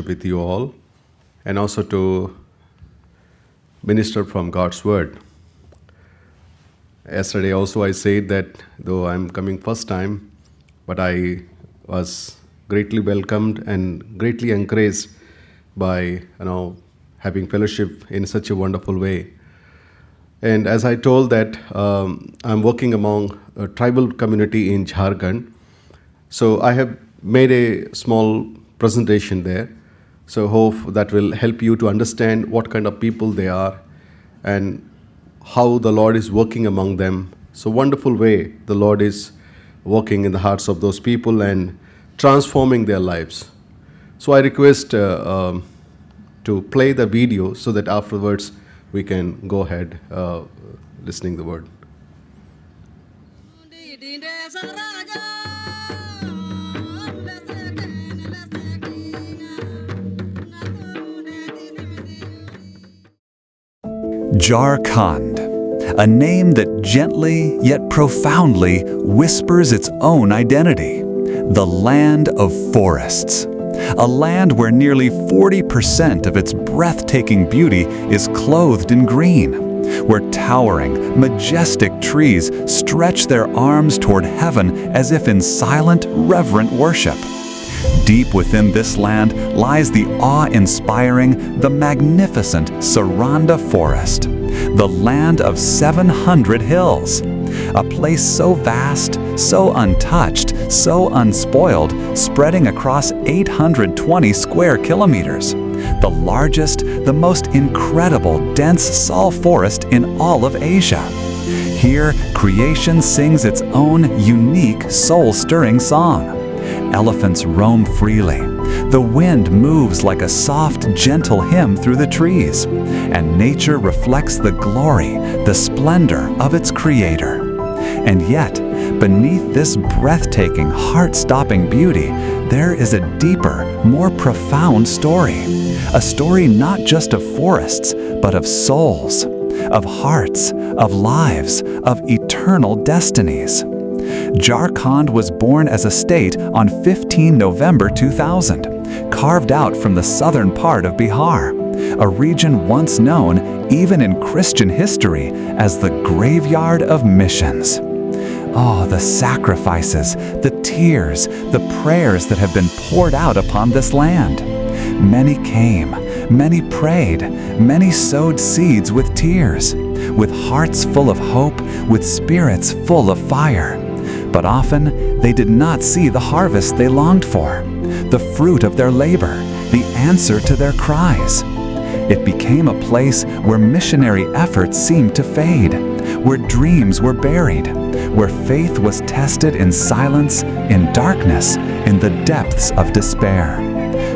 with you all and also to minister from God's Word. Yesterday also I said that though I'm coming first time, but I was greatly welcomed and greatly encouraged by having fellowship in such a wonderful way. And as I told that I'm working among a tribal community in Jharkhand, so I have made a small presentation there. So hope that will help you to understand what kind of people they are and how the Lord is working among them. So wonderful way the Lord is working in the hearts of those people and transforming their lives. So I request to play the video so that afterwards we can go ahead listening the word. Jharkhand, a name that gently yet profoundly whispers its own identity. The land of forests. A land where nearly 40% of its breathtaking beauty is clothed in green, where towering, majestic trees stretch their arms toward heaven as if in silent, reverent worship. Deep within this land lies the awe-inspiring, the magnificent Saranda Forest, the land of 700 hills, a place so vast, so untouched, so unspoiled, spreading across 820 square kilometers, the largest, the most incredible dense sal forest in all of Asia. Here, creation sings its own unique, soul-stirring song. Elephants roam freely. The wind moves like a soft, gentle hymn through the trees, and nature reflects the glory, the splendor of its creator. And yet, beneath this breathtaking, heart-stopping beauty, there is a deeper, more profound story. A story not just of forests, but of souls, of hearts, of lives, of eternal destinies. Jharkhand was born as a state on 15 November 2000, carved out from the southern part of Bihar, a region once known, even in Christian history, as the graveyard of missions. Oh, the sacrifices, the tears, the prayers that have been poured out upon this land. Many came, many prayed, many sowed seeds with tears, with hearts full of hope, with spirits full of fire. But often they did not see the harvest they longed for, the fruit of their labor, the answer to their cries. It became a place where missionary efforts seemed to fade, where dreams were buried, where faith was tested in silence, in darkness, in the depths of despair.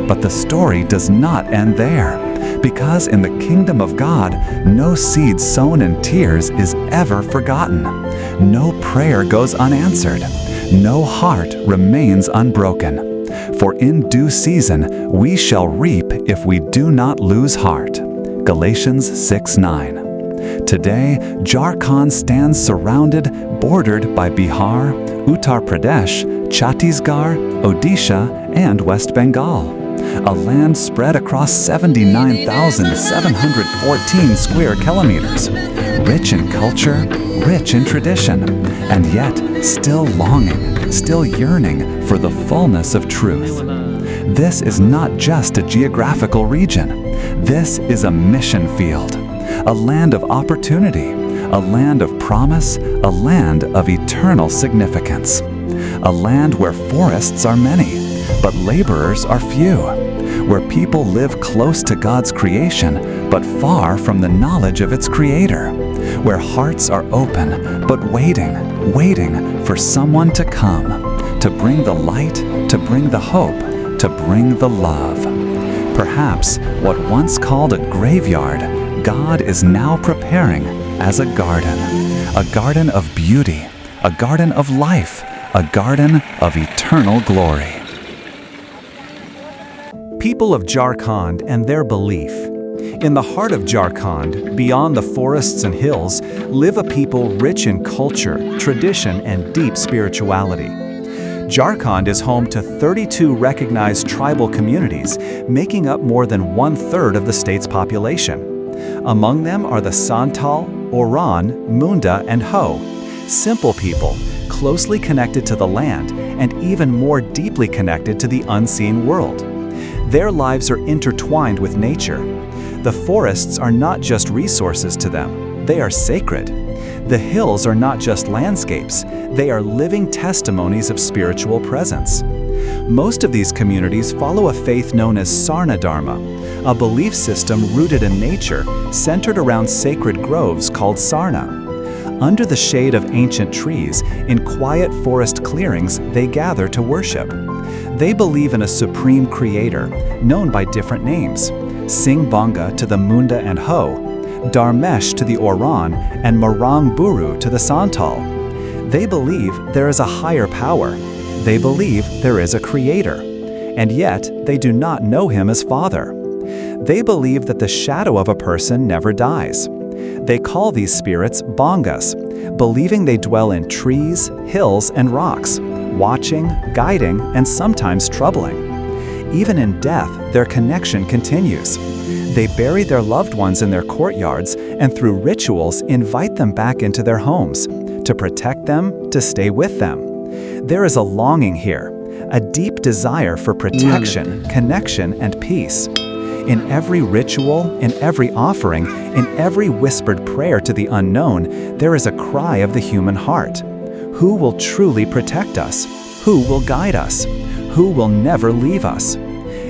But the story does not end there, because in the kingdom of God, no seed sown in tears is ever forgotten. No prayer goes unanswered. No heart remains unbroken. For in due season we shall reap if we do not lose heart. Galatians 6:9. Today, Jharkhand stands surrounded, bordered by Bihar, Uttar Pradesh, Chhattisgarh, Odisha, and West Bengal. A land spread across 79,714 square kilometers, rich in culture, rich in tradition, and yet still longing, still yearning for the fullness of truth. This is not just a geographical region. This is a mission field, a land of opportunity, a land of promise, a land of eternal significance, a land where forests are many, but laborers are few, where people live close to God's creation, but far from the knowledge of its creator, where hearts are open, but waiting for someone to come, to bring the light, to bring the hope, to bring the love. Perhaps what once called a graveyard, God is now preparing as a garden of beauty, a garden of life, a garden of eternal glory. People of Jharkhand and their belief. In the heart of Jharkhand, beyond the forests and hills, live a people rich in culture, tradition, and deep spirituality. Jharkhand is home to 32 recognized tribal communities, making up more than 1/3 of the state's population. Among them are the Santal, Oran, Munda, and Ho, simple people, closely connected to the land and even more deeply connected to the unseen world. Their lives are intertwined with nature. The forests are not just resources to them, they are sacred. The hills are not just landscapes, they are living testimonies of spiritual presence. Most of these communities follow a faith known as Sarna Dharma, a belief system rooted in nature, centered around sacred groves called Sarna. Under the shade of ancient trees, in quiet forest clearings, they gather to worship. They believe in a supreme creator, known by different names: Singbonga to the Munda and Ho, Dharmesh to the Oran, and Marang Buru to the Santal. They believe there is a higher power. They believe there is a creator. And yet, they do not know him as Father. They believe that the shadow of a person never dies. They call these spirits Bongas, believing they dwell in trees, hills, and rocks, watching, guiding, and sometimes troubling. Even in death, their connection continues. They bury their loved ones in their courtyards and through rituals invite them back into their homes, to protect them, to stay with them. There is a longing here, a deep desire for protection, connection, and peace. In every ritual, in every offering, in every whispered prayer to the unknown, there is a cry of the human heart. Who will truly protect us? Who will guide us? Who will never leave us?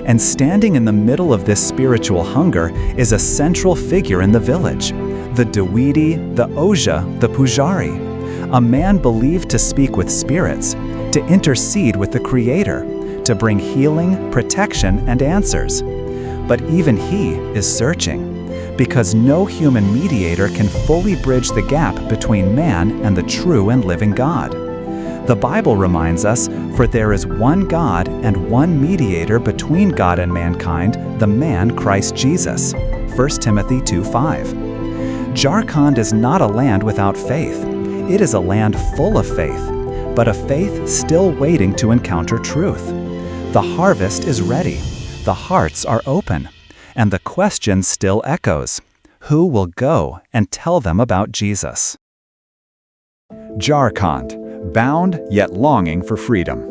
And standing in the middle of this spiritual hunger is a central figure in the village, the Dawidi, the Oja, the Pujari, a man believed to speak with spirits, to intercede with the Creator, to bring healing, protection, and answers. But even he is searching, because no human mediator can fully bridge the gap between man and the true and living God. The Bible reminds us, for there is one God and one mediator between God and mankind, the man Christ Jesus. 1 Timothy 2:5. Jharkhand is not a land without faith. It is a land full of faith, but a faith still waiting to encounter truth. The harvest is ready. The hearts are open, and the question still echoes: who will go and tell them about Jesus? Jharkhand, bound yet longing for freedom.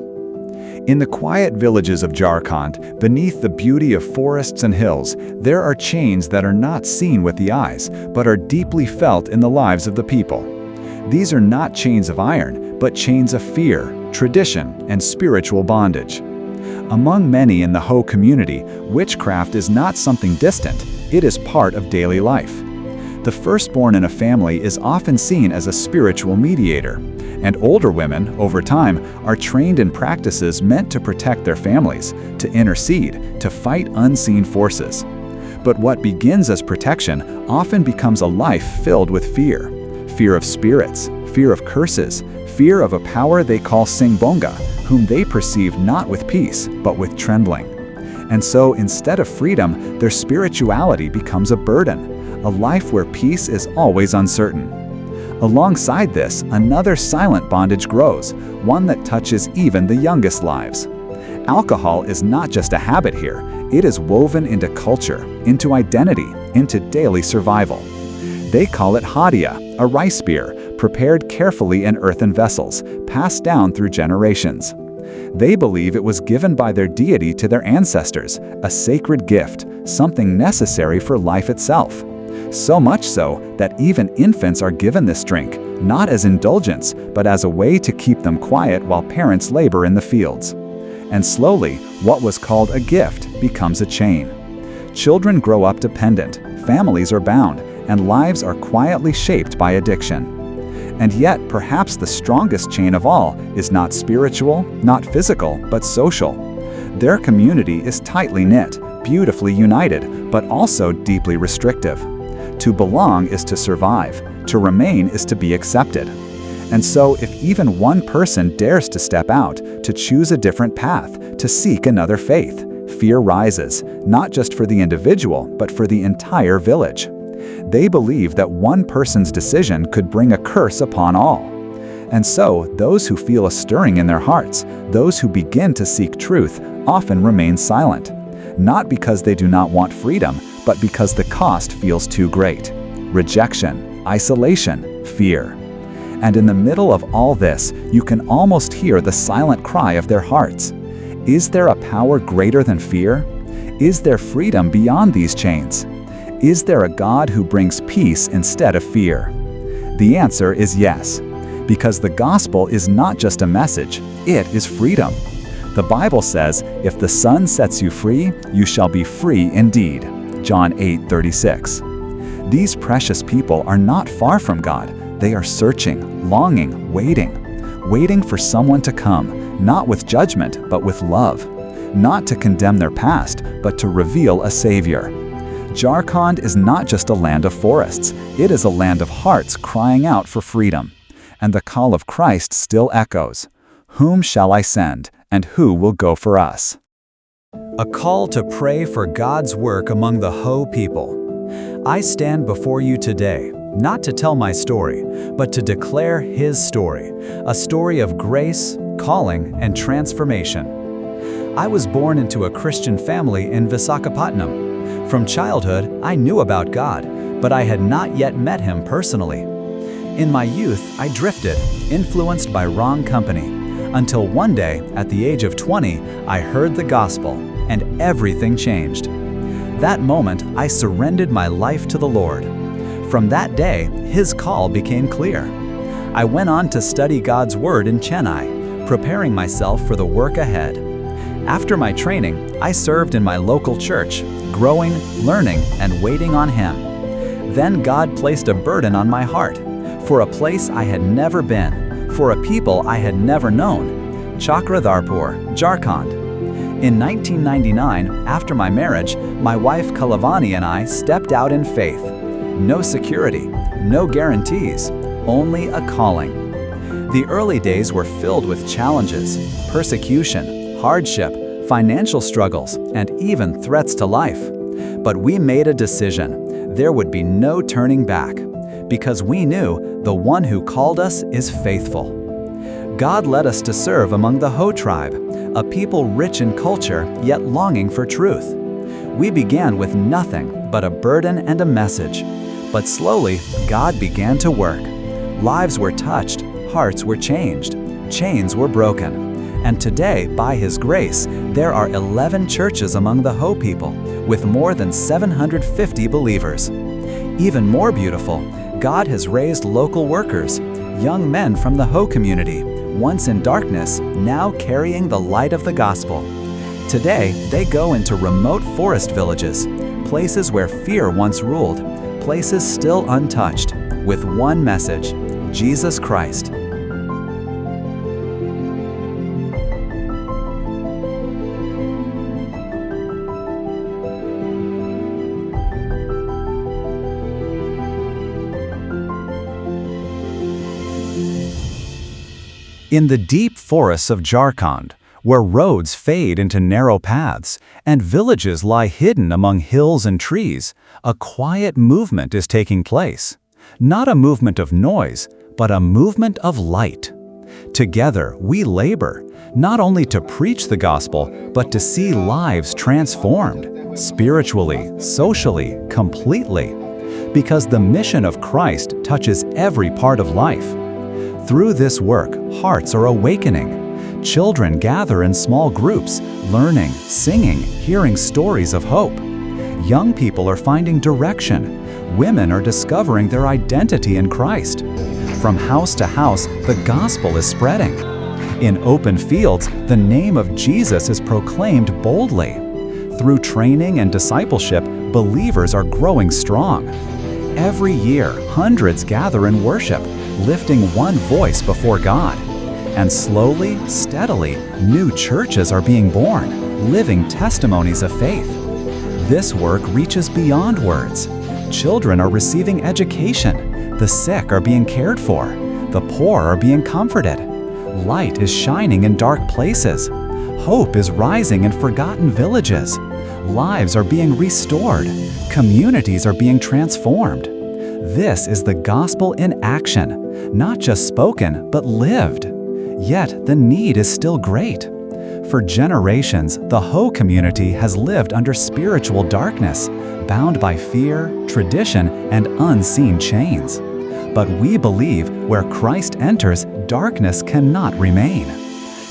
In the quiet villages of Jharkhand, beneath the beauty of forests and hills, there are chains that are not seen with the eyes, but are deeply felt in the lives of the people. These are not chains of iron, but chains of fear, tradition, and spiritual bondage. Among many in the Ho community, witchcraft is not something distant, it is part of daily life. The firstborn in a family is often seen as a spiritual mediator, and older women, over time, are trained in practices meant to protect their families, to intercede, to fight unseen forces. But what begins as protection often becomes a life filled with fear. Fear of spirits, fear of curses, fear of a power they call Singbonga, whom they perceive not with peace, but with trembling. And so, instead of freedom, their spirituality becomes a burden, a life where peace is always uncertain. Alongside this, another silent bondage grows, one that touches even the youngest lives. Alcohol is not just a habit here, it is woven into culture, into identity, into daily survival. They call it hadia, a rice beer, prepared carefully in earthen vessels, passed down through generations. They believe it was given by their deity to their ancestors, a sacred gift, something necessary for life itself. So much so that even infants are given this drink, not as indulgence, but as a way to keep them quiet while parents labor in the fields. And slowly, what was called a gift becomes a chain. Children grow up dependent, families are bound, and lives are quietly shaped by addiction. And yet, perhaps the strongest chain of all is not spiritual, not physical, but social. Their community is tightly knit, beautifully united, but also deeply restrictive. To belong is to survive, to remain is to be accepted. And so, if even one person dares to step out, to choose a different path, to seek another faith, fear rises, not just for the individual, but for the entire village. They believe that one person's decision could bring a curse upon all. And so, those who feel a stirring in their hearts, those who begin to seek truth, often remain silent. Not because they do not want freedom, but because the cost feels too great. Rejection, isolation, fear. And in the middle of all this, you can almost hear the silent cry of their hearts. Is there a power greater than fear? Is there freedom beyond these chains? Is there a God who brings peace instead of fear? The answer is yes, because the gospel is not just a message, it is freedom. The Bible says, "If the Son sets you free, you shall be free indeed." John 8:36. These precious people are not far from God. They are searching, longing, waiting for someone to come, not with judgment, but with love. Not to condemn their past, but to reveal a Savior. Jharkhand is not just a land of forests, it is a land of hearts crying out for freedom. And the call of Christ still echoes. Whom shall I send, and who will go for us? A call to pray for God's work among the Ho people. I stand before you today, not to tell my story, but to declare His story, a story of grace, calling, and transformation. I was born into a Christian family in Visakhapatnam. From childhood, I knew about God, but I had not yet met Him personally. In my youth, I drifted, influenced by wrong company, until one day, at the age of 20, I heard the gospel, and everything changed. That moment, I surrendered my life to the Lord. From that day, His call became clear. I went on to study God's Word in Chennai, preparing myself for the work ahead. After my training, I served in my local church, growing, learning, and waiting on Him. Then God placed a burden on my heart, for a place I had never been, for a people I had never known, Chakradharpur, Jharkhand. In 1999, after my marriage, my wife Kalavani and I stepped out in faith. No security, no guarantees, only a calling. The early days were filled with challenges, persecution, hardship, financial struggles, and even threats to life. But we made a decision. There would be no turning back, because we knew the one who called us is faithful. God led us to serve among the Ho tribe, a people rich in culture yet longing for truth. We began with nothing but a burden and a message. But slowly, God began to work. Lives were touched, hearts were changed, chains were broken. And today, by His grace, there are 11 churches among the Ho people, with more than 750 believers. Even more beautiful, God has raised local workers, young men from the Ho community, once in darkness, now carrying the light of the gospel. Today, they go into remote forest villages, places where fear once ruled, places still untouched, with one message: Jesus Christ. In the deep forests of Jharkhand, where roads fade into narrow paths and villages lie hidden among hills and trees, a quiet movement is taking place. Not a movement of noise, but a movement of light. Together, we labor, not only to preach the gospel, but to see lives transformed, spiritually, socially, completely. Because the mission of Christ touches every part of life. Through this work, hearts are awakening. Children gather in small groups, learning, singing, hearing stories of hope. Young people are finding direction. Women are discovering their identity in Christ. From house to house, the gospel is spreading. In open fields, the name of Jesus is proclaimed boldly. Through training and discipleship, believers are growing strong. Every year, hundreds gather in worship, lifting one voice before God. And slowly, steadily, new churches are being born, living testimonies of faith. This work reaches beyond words. Children are receiving education. The sick are being cared for. The poor are being comforted. Light is shining in dark places. Hope is rising in forgotten villages. Lives are being restored. Communities are being transformed. This is the gospel in action, not just spoken, but lived. Yet, the need is still great. For generations, the Ho community has lived under spiritual darkness, bound by fear, tradition, and unseen chains. But we believe where Christ enters, darkness cannot remain.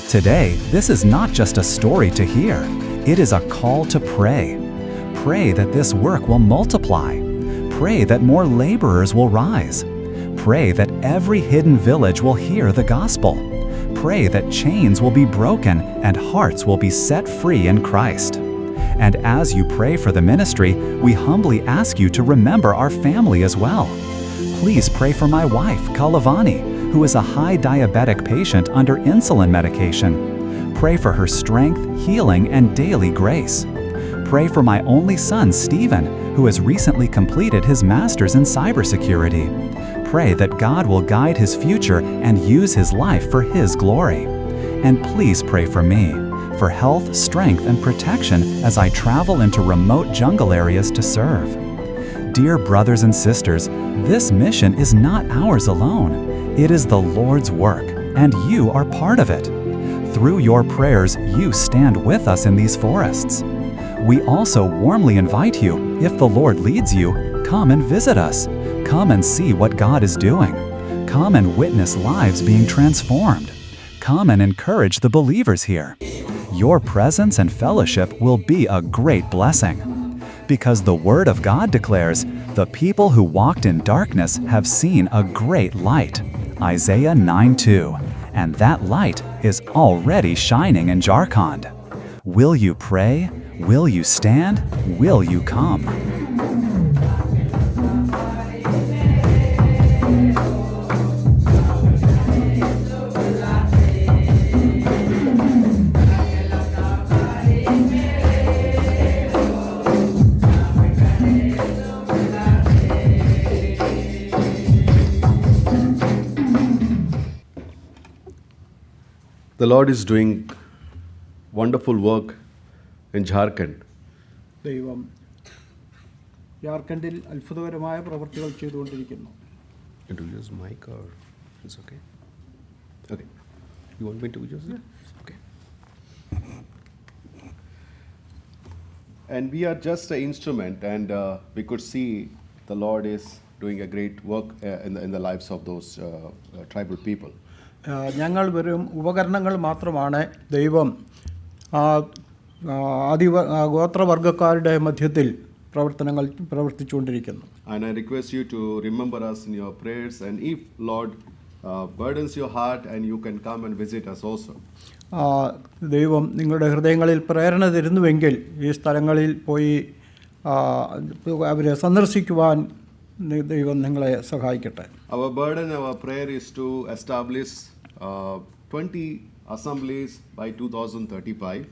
Today, this is not just a story to hear. It is a call to pray. Pray that this work will multiply. Pray that more laborers will rise. Pray that every hidden village will hear the gospel. Pray that chains will be broken and hearts will be set free in Christ. And as you pray for the ministry, we humbly ask you to remember our family as well. Please pray for my wife, Kalavani, who is a high diabetic patient under insulin medication. Pray for her strength, healing, and daily grace. Pray for my only son, Stephen, who has recently completed his master's in cybersecurity. Pray that God will guide his future and use his life for his glory. And please pray for me, for health, strength, and protection as I travel into remote jungle areas to serve. Dear brothers and sisters, this mission is not ours alone. It is the Lord's work, and you are part of it. Through your prayers, you stand with us in these forests. We also warmly invite you, if the Lord leads you, come and visit us. Come and see what God is doing. Come and witness lives being transformed. Come and encourage the believers here. Your presence and fellowship will be a great blessing. Because the Word of God declares, the people who walked in darkness have seen a great light. Isaiah 9:2. And that light is already shining in Jharkhand. Will you pray? Will you stand? Will you come? The Lord is doing wonderful work in Jharkhand. ദൈവം ജാർഖണ്ഡിൽ അത്ഭുതകരമായ പ്രവൃത്തികൾ ചെയ്തുകൊണ്ടിരിക്കുന്നു. Do you use mic or it's okay? Okay. You want me to use it? Okay. And we are just an instrument, and we could see the Lord is doing a great work in the lives of those tribal people. ഞങ്ങൾ വെറും ഉപകരണങ്ങൾ മാത്രമാണ്. ദൈവം ഗോത്രവർഗ്ഗക്കാരുടെ മധ്യത്തിൽ പ്രവർത്തിച്ചുകൊണ്ടിരിക്കുന്നു. And I request you to remember us in your prayers, and if Lord burdens your heart, and you can come and visit us also. ദൈവം നിങ്ങളുടെ ഹൃദയങ്ങളിൽ പ്രേരണ തരുന്നുവെങ്കിൽ ഈ സ്ഥലങ്ങളിൽ പോയി അവരെ സന്ദർശിക്കുവാൻ ദൈവം നിങ്ങളെ സഹായിക്കട്ടെ. Our burden, our prayer is to establish 20 assemblies by 2035.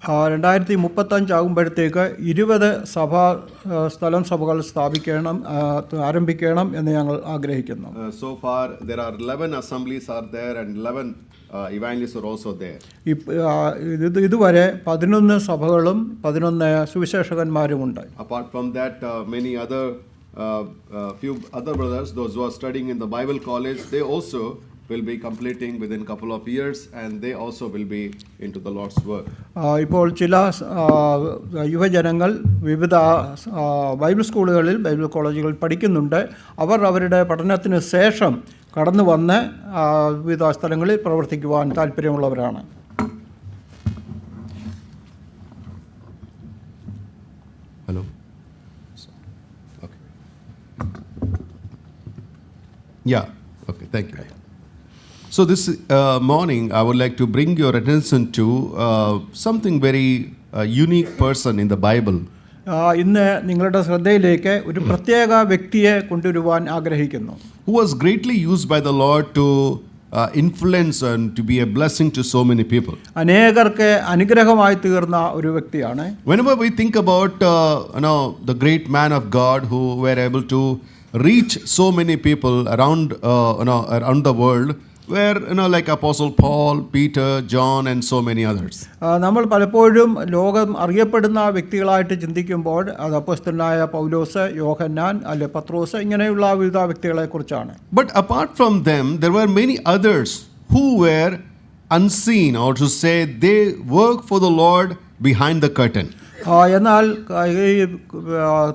2035 ആകുമ്പോഴത്തേക്ക് 20 സഭകൾ ആരംഭിക്കണം എന്ന് ഞങ്ങൾ ആഗ്രഹിക്കുന്നു. So far there are 11 assemblies are there, and 11 evangelists are also there. ഇതുവരെ 11 സഭകളും 11 സുവിശേഷകന്മാരുമുണ്ട്. Apart from that, many other few other brothers, those who are studying in the Bible college, they also will be completing within a couple of years, and they also will be into the Lord's work. ഇപ്പോൾ ചില യുവജനങ്ങൾ വിവിധ Bible സ്കൂളുകളിൽ, Bible കോളേജുകളിൽ പഠിക്കുന്നുണ്ട്. അവർ അവരുടെ പഠനത്തിന് ശേഷം കടന്നു വന്ന് വിവിധ സ്ഥലങ്ങളിൽ പ്രവർത്തിക്കുവാൻ താല്പര്യമുള്ളവരാണ്. Hello. Okay. Yeah. Okay. Thank you. So this morning, I would like to bring your attention to something very unique person in the Bible. ഇന്ന് നിങ്ങളുടെ ശ്രദ്ധയിലേക്ക് ഒരു പ്രത്യേക വ്യക്തിയെ കൊണ്ടുവരുവാൻ ആഗ്രഹിക്കുന്നു. Who was greatly used by the Lord to influence and to be a blessing to so many people. അനേകർക്ക് അനുഗ്രഹമായി തീർന്ന ഒരു വ്യക്തിയാണ്. Whenever we think about the great man of God who were able to reach so many people around the world, were, like Apostle Paul, Peter, John, and so many others. നമ്മൾ പലപ്പോഴും ലോകം അറിയപ്പെടുന്ന വ്യക്തികളായിട്ട് ചിന്തിക്കുമ്പോൾ അത് അപ്പോസ്തലനായ പൗലോസ്, യോഹന്നാൻ, അല്ലെ പത്രോസ്, ഇങ്ങനെയുള്ള വിവിധ വ്യക്തികളെക്കുറിച്ചാണ്. But apart from them, there were many others who were unseen, or to say they work for the Lord behind the curtain. എന്നാൽ ഈ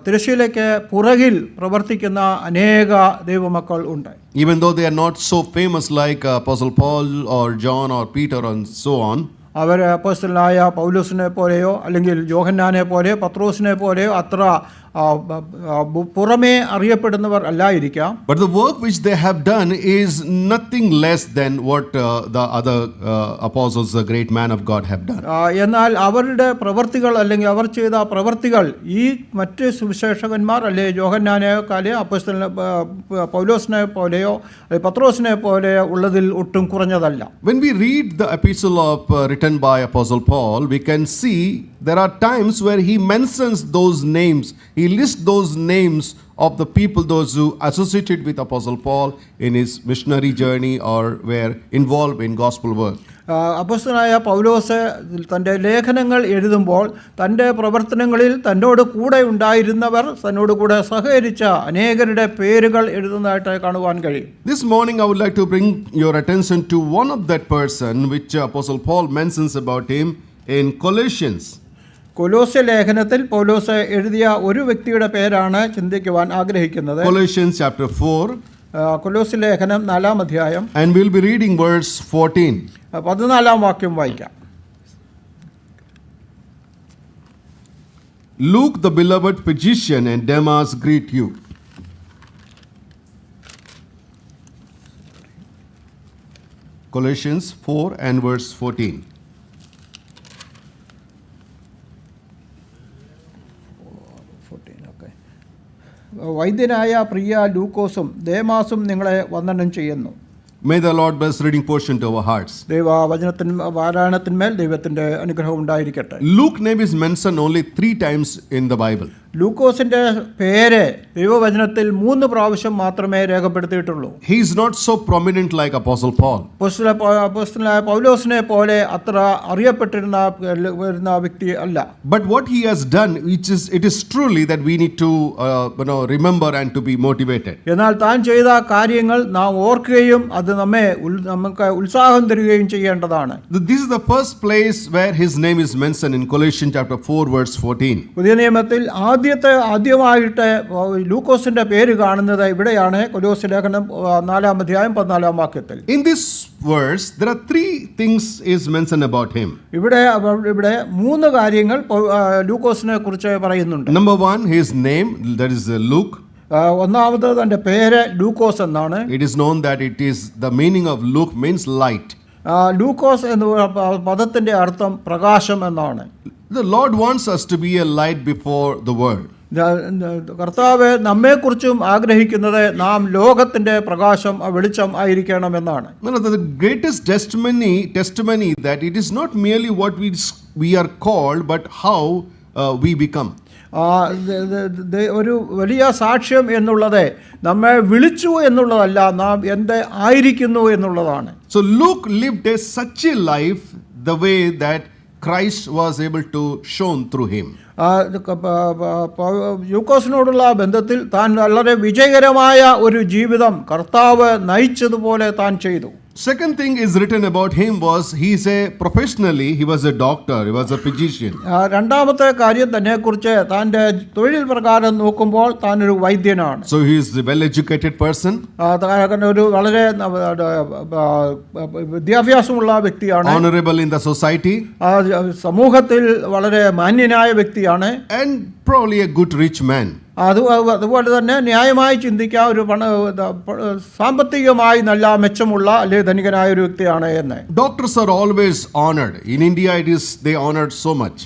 തിരശ്ശീലയ്ക്ക് പുറകിൽ പ്രവർത്തിക്കുന്ന അനേക ദൈവമക്കൾ ഉണ്ട്. Even though they are not so famous like Apostle Paul or John or Peter and so on, അവർ അപ്പോസ്തലനായ പൗലോസിനെ പോലെയോ അല്ലെങ്കിൽ യോഹന്നാനെ പോലെയോ പത്രോസിനെ പോലെയോ അത്ര പുറമേ അറിയപ്പെടുന്നവർ അല്ലായിരിക്കാം. but the work which they have done is nothing less than what the other apostles, the great man of God, have done. എന്നാൽ അവരുടെ പ്രവർത്തികൾ അല്ലെങ്കിൽ അവർ ചെയ്ത പ്രവർത്തികൾ ഈ മറ്റ് സുവിശേഷകന്മാർ അല്ലെ യോഹന്നാനെക്കാളോ അപ്പോസ്തലൻ പൗലോസിനെ പോലെയോ പത്രോസിനെ പോലെയോ ഉള്ളതിൽ ഒട്ടും കുറഞ്ഞതല്ല. When we read the epistle written by Apostle Paul, we can see there are times where he mentions those names. He lists those names of the people, those who associated with Apostle Paul in his missionary journey or were involved in gospel work. അപ്പോസ്തലനായ പൗലോസ് തൻ്റെ ലേഖനങ്ങൾ എഴുതുമ്പോൾ തൻ്റെ പ്രവർത്തനങ്ങളിൽ തന്നോട് കൂടെ ഉണ്ടായിരുന്നവർ, തന്നോട് കൂടെ സഹകരിച്ച അനേകരുടെ പേരുകൾ എഴുതുന്നതായിട്ട് കാണുവാൻ കഴിയും. This morning I would like to bring your attention to one of that person which Apostle Paul mentions about him in Colossians. കൊലോസ്യ ലേഖനത്തിൽ പൗലോസ് എഴുതിയ ഒരു വ്യക്തിയുടെ പേരാണ് ചിന്തിക്കുവാൻ ആഗ്രഹിക്കുന്നത്. Colossians chapter 4. കൊലോസ്യ ലേഖനം 4-ാം അധ്യായം. And we'll be reading verse 14. 14-ാം വാക്യം വായിക്കാം. Luke, the beloved physician, and Demas greet you. Colossians 4 and verse 14. വൈദ്യനായ പ്രിയ ലൂക്കോസും ദേമാസും നിങ്ങളെ വന്ദനം ചെയ്യുന്നു. May the Lord bless reading portion to our hearts. പാരായണത്തിന്മേൽ ദൈവത്തിൻ്റെ അനുഗ്രഹം ഉണ്ടായിരിക്കട്ടെ. Luke name is mentioned only 3 times in the Bible. ലൂക്കോസിന്റെ പേര് ദൈവവചനത്തിൽ 3 പ്രാവശ്യം മാത്രമേ രേഖപ്പെടുത്തിയിട്ടുള്ളൂ. He is not so prominent like Apostle Paul. അപ്പോസ്തലനായ പൗലോസിനെ പോലെ അത്ര അറിയപ്പെട്ടിരുന്ന വ്യക്തി അല്ല. But what he has done, it is truly that we need to remember and to be motivated. എന്നാൽ താൻ ചെയ്ത കാര്യങ്ങൾ നാം ഓർക്കുകയും അത് നമുക്ക് ഉത്സാഹം തരികയും ചെയ്യേണ്ടതാണ്. This is the first place where his name is mentioned in Colossians chapter 4 verse 14. പുതിയ നിയമത്തിൽ ആദ്യമായിട്ട് ലൂക്കോസിന്റെ പേര് കാണുന്നത് ഇവിടെയാണ്. കൊലോസ്യ ലേഖനം 4-ാം അധ്യായം 14-ാം വാക്യത്തിൽ. In this verse there are 3 things is mentioned about him. ഇവിടെ 3 കാര്യങ്ങൾ ലൂക്കോസിനെ കുറിച്ച് പറയുന്നുണ്ട്. Number 1, his name, that is Luke. ഒന്നാമത് തന്റെ പേര് ലൂക്കോസ് എന്നാണ്. It is known that it is the meaning of Luke means light. ലൂക്കോസ് എന്ന പദത്തിന്റെ അർത്ഥം പ്രകാശം എന്നാണ്. The Lord wants us to be a light before the world. കർത്താവ് നമ്മെക്കുറിച്ചും ആഗ്രഹിക്കുന്നത് നാം ലോകത്തിന്റെ പ്രകാശം വെളിച്ചം ആയിരിക്കണമെന്നാണ്. The greatest testimony that it is not merely what we are called, but how we become. ഒരു വലിയ സാക്ഷ്യം എന്നുള്ളത് നമ്മെ വിളിച്ചു എന്നുള്ളതല്ല, നാം എന്ത് ആയിരിക്കുന്നു എന്നുള്ളതാണ്. So Luke lived such a life the way that Christ was able to shone through him. ലൂക്കോസിനോടുള്ള ബന്ധത്തിൽ താൻ വളരെ വിജയകരമായ ഒരു ജീവിതം കർത്താവ് നയിച്ചതുപോലെ താൻ ചെയ്തു. Second thing is written about him was he was a doctor, he was a physician. രണ്ടാമത്തെ കാര്യം തന്നെ കുറിച്ച് തൻ്റെ തൊഴിൽ പ്രകാരം നോക്കുമ്പോൾ താൻ ഒരു വൈദ്യനാണ്. So he is a well educated person. ഒരു വളരെ വിദ്യാഭ്യാസമുള്ള വ്യക്തിയാണ്. Honorable in the society. സമൂഹത്തിൽ വളരെ മാന്യനായ വ്യക്തിയാണ്. And probably a good rich man. അതുപോലെ തന്നെ ന്യായമായി ചിന്തിക്കാൻ ഒരു സാമ്പത്തികമായി നല്ല മെച്ചമുള്ള അല്ലെങ്കിൽ ധനികനായ ഒരു വ്യക്തിയാണ് എന്ന്. Doctors are always honored. In India they honored so much.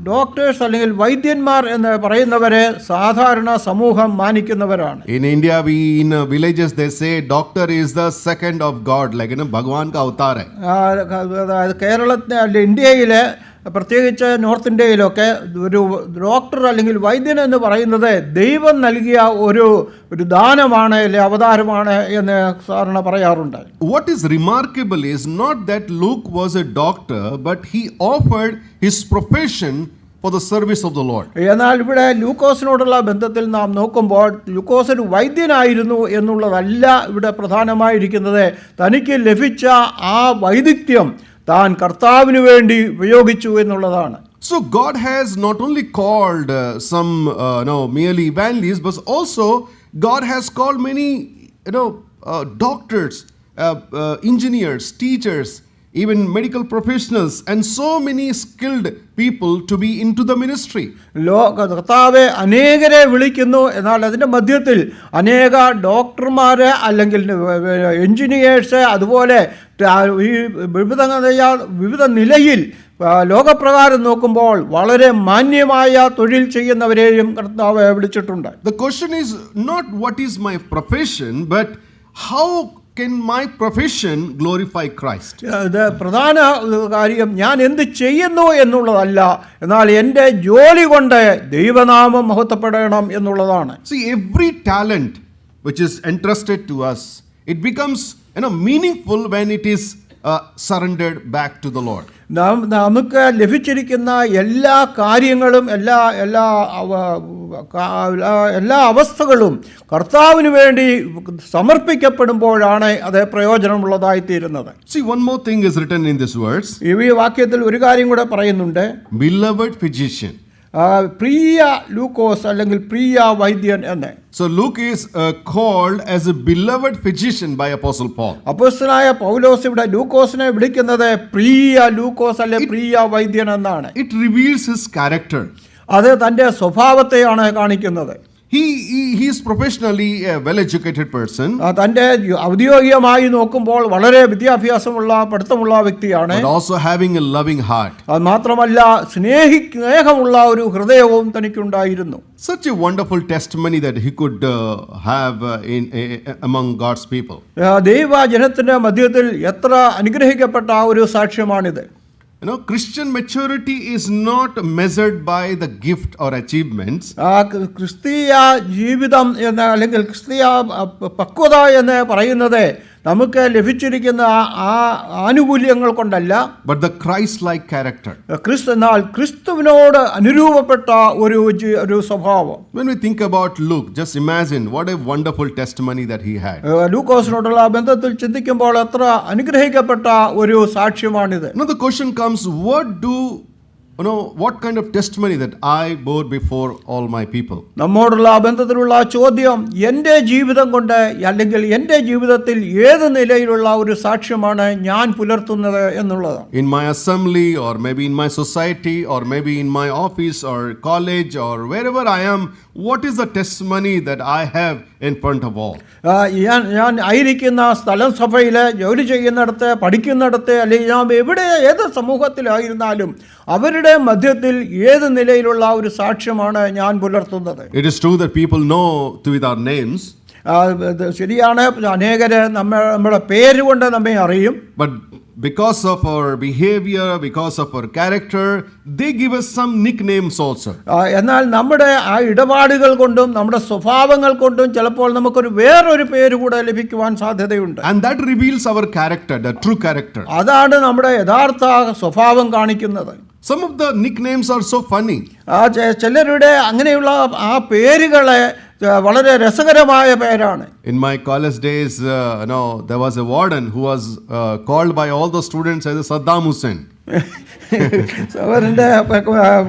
Doctors അല്ലെങ്കിൽ വൈദ്യന്മാർ എന്ന് പറയുന്നവരെ സാധാരണ സമൂഹം മാനിക്കുന്നവരാണ്. In India in villages they say doctor is the second of God, like ഭഗവാൻ का अवतार है. അതായത് കേരളത്തിലെ ഇന്ത്യയിലെ പ്രത്യേകിച്ച് നോർത്ത് ഇന്ത്യയിലൊക്കെ ഒരു ഡോക്ടർ അല്ലെങ്കിൽ വൈദ്യൻ എന്ന് പറയുന്നത് ദൈവം നൽകിയ ഒരു ദാനമാണ് അല്ലെ അവതാരമാണ് എന്ന് സാധാരണ പറയാറുണ്ട്. What is remarkable is not that Luke was a doctor, but he offered his profession for the service of the Lord. എന്നാൽ ഇവിടെ ലൂക്കോസിനോടുള്ള ബന്ധത്തിൽ നാം നോക്കുമ്പോൾ ലൂക്കോസ് ഒരു വൈദ്യനായിരുന്നു എന്നുള്ളതല്ല ഇവിടെ പ്രധാനമായിരിക്കുന്നത്. തനിക്ക് ലഭിച്ച ആ വൈദഗ്ധ്യം താൻ കർത്താവിന് വേണ്ടി ഉപയോഗിച്ചു എന്നുള്ളതാണ്. So God has not only called some merely evangelists, but also God has called many doctors, engineers, teachers, even medical professionals, and so many skilled people to be into the ministry. കർത്താവെ അനേകരെ വിളിക്കുന്നു, എന്നാൽ അതിൻ്റെ മധ്യത്തിൽ അനേക ഡോക്ടർമാരെ അല്ലെങ്കിൽ engineers, അതുപോലെ ഈ വിവിധ നിലയിൽ ലോകപ്രകാരം നോക്കുമ്പോൾ വളരെ മാന്യമായ തൊഴിൽ ചെയ്യുന്നവരെയും കർത്താവ് വിളിച്ചിട്ടുണ്ട്. The question is not what is my profession, but how can my profession glorify Christ? ഇത് പ്രധാന കാര്യം ഞാൻ എന്ത് ചെയ്യുന്നു എന്നുള്ളതല്ല, എന്നാൽ എൻ്റെ ജോലി കൊണ്ട് ദൈവനാമം മഹത്വപ്പെടണം എന്നുള്ളതാണ്. See, every talent which is entrusted to us, it becomes meaningful when it is surrendered back to the Lord. നമുക്ക് ലഭിച്ചിരിക്കുന്ന എല്ലാ കാര്യങ്ങളും എല്ലാ അവസ്ഥകളും കർത്താവിന് വേണ്ടി സമർപ്പിക്കപ്പെടുമ്പോഴാണ് അത് പ്രയോജനമുള്ളതായിത്തീരുന്നത്. See, one more thing is written in this verse. ഈ വാക്യത്തിൽ ഒരു കാര്യം കൂടെ പറയുന്നുണ്ട്. Beloved physician. പ്രിയ ലൂക്കോസ് അല്ലെങ്കിൽ പ്രിയ വൈദ്യൻ എന്ന്. So Luke is called as a beloved physician by Apostle Paul. അപ്പോസ്തലനായ പൗലോസ് ഇവിടെ ലൂക്കോസിനെ വിളിക്കുന്നത് പ്രിയ ലൂക്കോസ് അല്ലെ പ്രിയ വൈദ്യൻ എന്നാണ്. It reveals his character. അത് തൻ്റെ സ്വഭാവത്തെയാണ് കാണിക്കുന്നത്. He is professionally a well-educated person. തൻ്റെ ഔദ്യോഗികമായി നോക്കുമ്പോൾ വളരെ വിദ്യാഭ്യാസമുള്ള പഠിത്തമുള്ള വ്യക്തിയാണ്. But also having a loving heart. അത് മാത്രമല്ല സ്നേഹമുള്ള ഒരു ഹൃദയവും തനിക്കുണ്ടായിരുന്നു. Such a wonderful testimony that he could have among God's people. ദൈവജനത്തിന്റെ മധ്യത്തിൽ എത്ര അനുഗ്രഹിക്കപ്പെട്ട ഒരു സാക്ഷ്യമാണിത്. Christian maturity is not measured by the gift or achievements. ക്രിസ്തീയ ജീവിതം എന്ന് അല്ലെങ്കിൽ ക്രിസ്തീയ പക്വത എന്ന് പറയുന്നത് നമുക്ക് ലഭിച്ചിരിക്കുന്ന ആ ആനുകൂല്യങ്ങൾ കൊണ്ടല്ല, but the Christ-like character. എന്നാൽ ക്രിസ്തുവിനോട് അനുരൂപപ്പെട്ട ഒരു സ്വഭാവം. When we think about Luke, just imagine what a wonderful testimony that he had. ലൂക്കോസിനോടുള്ള ബന്ധത്തിൽ ചിന്തിക്കുമ്പോൾ എത്ര അനുഗ്രഹിക്കപ്പെട്ട ഒരു സാക്ഷ്യമാണിത്. Now the question comes, what kind of testimony that I bore before all my people? നമ്മോടുള്ള ബന്ധത്തിലുള്ള ചോദ്യം എൻ്റെ ജീവിതം കൊണ്ട് അല്ലെങ്കിൽ എൻ്റെ ജീവിതത്തിൽ ഏത് നിലയിലുള്ള ഒരു സാക്ഷ്യമാണ് ഞാൻ പുലർത്തുന്നത് എന്നുള്ളതാണ്. In my assembly, or maybe in my society, or maybe in my office or college or wherever I am, what is the testimony that I have in front of all? ഞാൻ ആയിരിക്കുന്ന സ്ഥലം, സഭയിൽ, ജോലി ചെയ്യുന്നിടത്ത്, പഠിക്കുന്നിടത്ത്, അല്ലെങ്കിൽ ഞാൻ ഏത് സമൂഹത്തിലായിരുന്നാലും അവരുടെ മധ്യത്തിൽ ഏത് നിലയിലുള്ള ഒരു സാക്ഷ്യമാണ് ഞാൻ പുലർത്തുന്നത്. It is true that people know with our names. ശരിയാണ്, അനേകര് നമ്മുടെ പേരുകൊണ്ട് നമ്മെ അറിയും. But because of our behavior, because of our character, they give us some nicknames also. എന്നാൽ നമ്മുടെ ആ ഇടപാടുകൾ കൊണ്ടും നമ്മുടെ സ്വഭാവങ്ങൾ കൊണ്ടും ചിലപ്പോൾ നമുക്കൊരു വേറൊരു പേര് കൂടെ ലഭിക്കുവാൻ സാധ്യതയുണ്ട്. And that reveals our character, the true character. അതാണ് നമ്മുടെ യഥാർത്ഥ സ്വഭാവം കാണിക്കുന്നത്. Some of the nicknames are so funny. ചിലരുടെ അങ്ങനെയുള്ള ആ പേരുകളെ വളരെ രസകരമായ പേരാണ്. In my college days, there was a warden who was called by all the students as Saddam Hussein. അവരുടെ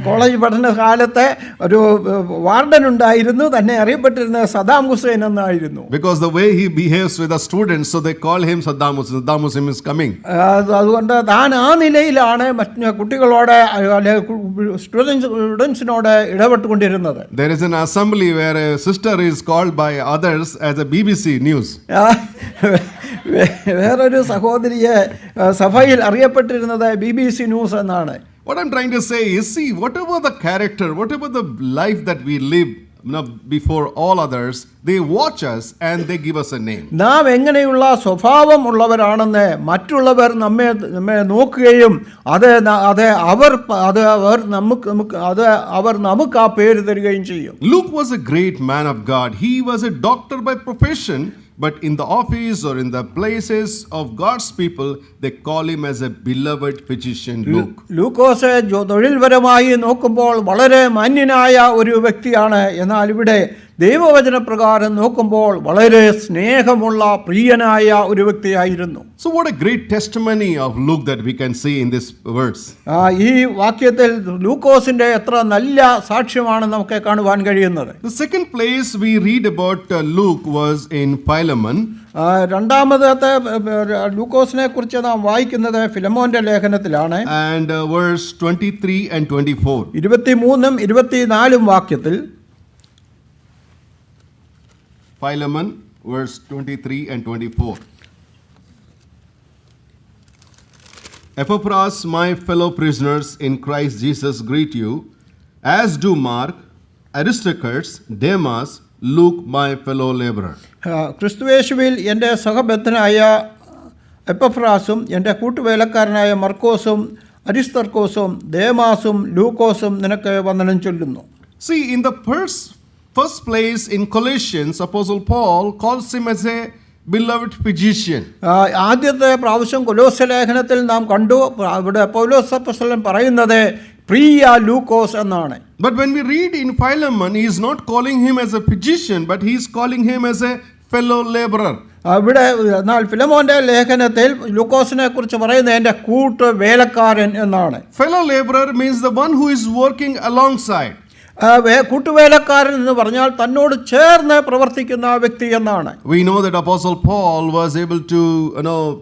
കോളേജ് പഠന കാലത്തെ ഒരു വാർഡൻ ഉണ്ടായിരുന്നു, തന്നെ അറിയപ്പെട്ടിരുന്നത് സദ്ദാം ഹുസൈൻ എന്നായിരുന്നു. Because the way he behaves with the students, so they call him Saddam Hussein. Saddam Hussein is coming. അതുകൊണ്ട് താൻ ആ നിലയിലാണ് മറ്റ് കുട്ടികളോട് സ്റ്റുഡൻസിനോട് ഇടപെട്ടുകൊണ്ടിരുന്നത്. There is an assembly where a sister is called by others as a BBC News. വേറൊരു സഹോദരിയെ സഭയിൽ അറിയപ്പെട്ടിരുന്നത് BBC ന്യൂസ് എന്നാണ്. What I'm trying to say is, see, whatever the character, whatever the life that we live before all others, they watch us and they give us a name. നാം എങ്ങനെയുള്ള സ്വഭാവം ഉള്ളവരാണെന്ന് മറ്റുള്ളവർ നമ്മെ നോക്കുകയും അവർ നമുക്ക് ആ പേര് തരികയും ചെയ്യും. Luke was a great man of God. He was a doctor by profession, but in the office or in the places of God's people, they call him as a beloved physician Luke. ലൂക്കോസ് തൊഴിൽപരമായി നോക്കുമ്പോൾ വളരെ മാന്യനായ ഒരു വ്യക്തിയാണ്. എന്നാൽ ഇവിടെ ദൈവവചന പ്രകാരം നോക്കുമ്പോൾ വളരെ സ്നേഹമുള്ള പ്രിയനായ ഒരു വ്യക്തിയായിരുന്നു. So what a great testimony of Luke that we can see in this verse. ഈ വാക്യത്തിൽ ലൂക്കോസിന്റെ എത്ര നല്ല സാക്ഷ്യമാണ് നമുക്ക് കാണുവാൻ കഴിയുന്നത്. The second place we read about Luke was in Philemon. രണ്ടാമത്തെ ലൂക്കോസിനെ കുറിച്ച് നാം വായിക്കുന്നത് ഫിലമോന്റെ ലേഖനത്തിലാണ്. And verse 23 and 24. 23 24 വാക്യത്തിൽ Philemon, verse 23 and 24. Epaphras, my fellow prisoners in Christ Jesus, greet you, as do Mark, Aristarchus, Demas, Luke, my fellow laborer. ക്രിസ്തുയേശുവിൽ എൻ്റെ സഹബദ്ധനായ എപ്പഫ്രാസും എൻ്റെ കൂട്ടുവേലക്കാരനായ മർക്കോസും അരിസ്തർക്കോസും ദേമാസും ലൂക്കോസും നിനക്ക് വന്ദനം ചൊല്ലുന്നു. See, in the first place in Colossians, Apostle Paul calls him as a beloved physician. ആദ്യത്തെ പ്രാവശ്യം കൊലോസ്യ ലേഖനത്തിൽ നാം കണ്ടു, ഇവിടെ പൗലോസ് അപ്പോസ്തലൻ പറയുന്നത് പ്രിയ ലൂക്കോസ് എന്നാണ്. But when we read in Philemon, he is not calling him as a physician, but he is calling him as a fellow laborer. ഇവിടെ എന്നാൽ ഫിലമോന്റെ ലേഖനത്തിൽ ലൂക്കോസിനെ കുറിച്ച് പറയുന്നത് എൻ്റെ കൂട്ട് വേലക്കാരൻ എന്നാണ്. Fellow laborer means the one who is working alongside. കൂട്ടുവേലക്കാരൻ എന്ന് പറഞ്ഞാൽ തന്നോട് ചേർന്ന് പ്രവർത്തിക്കുന്ന വ്യക്തി എന്നാണ്. We know that Apostle Paul was able to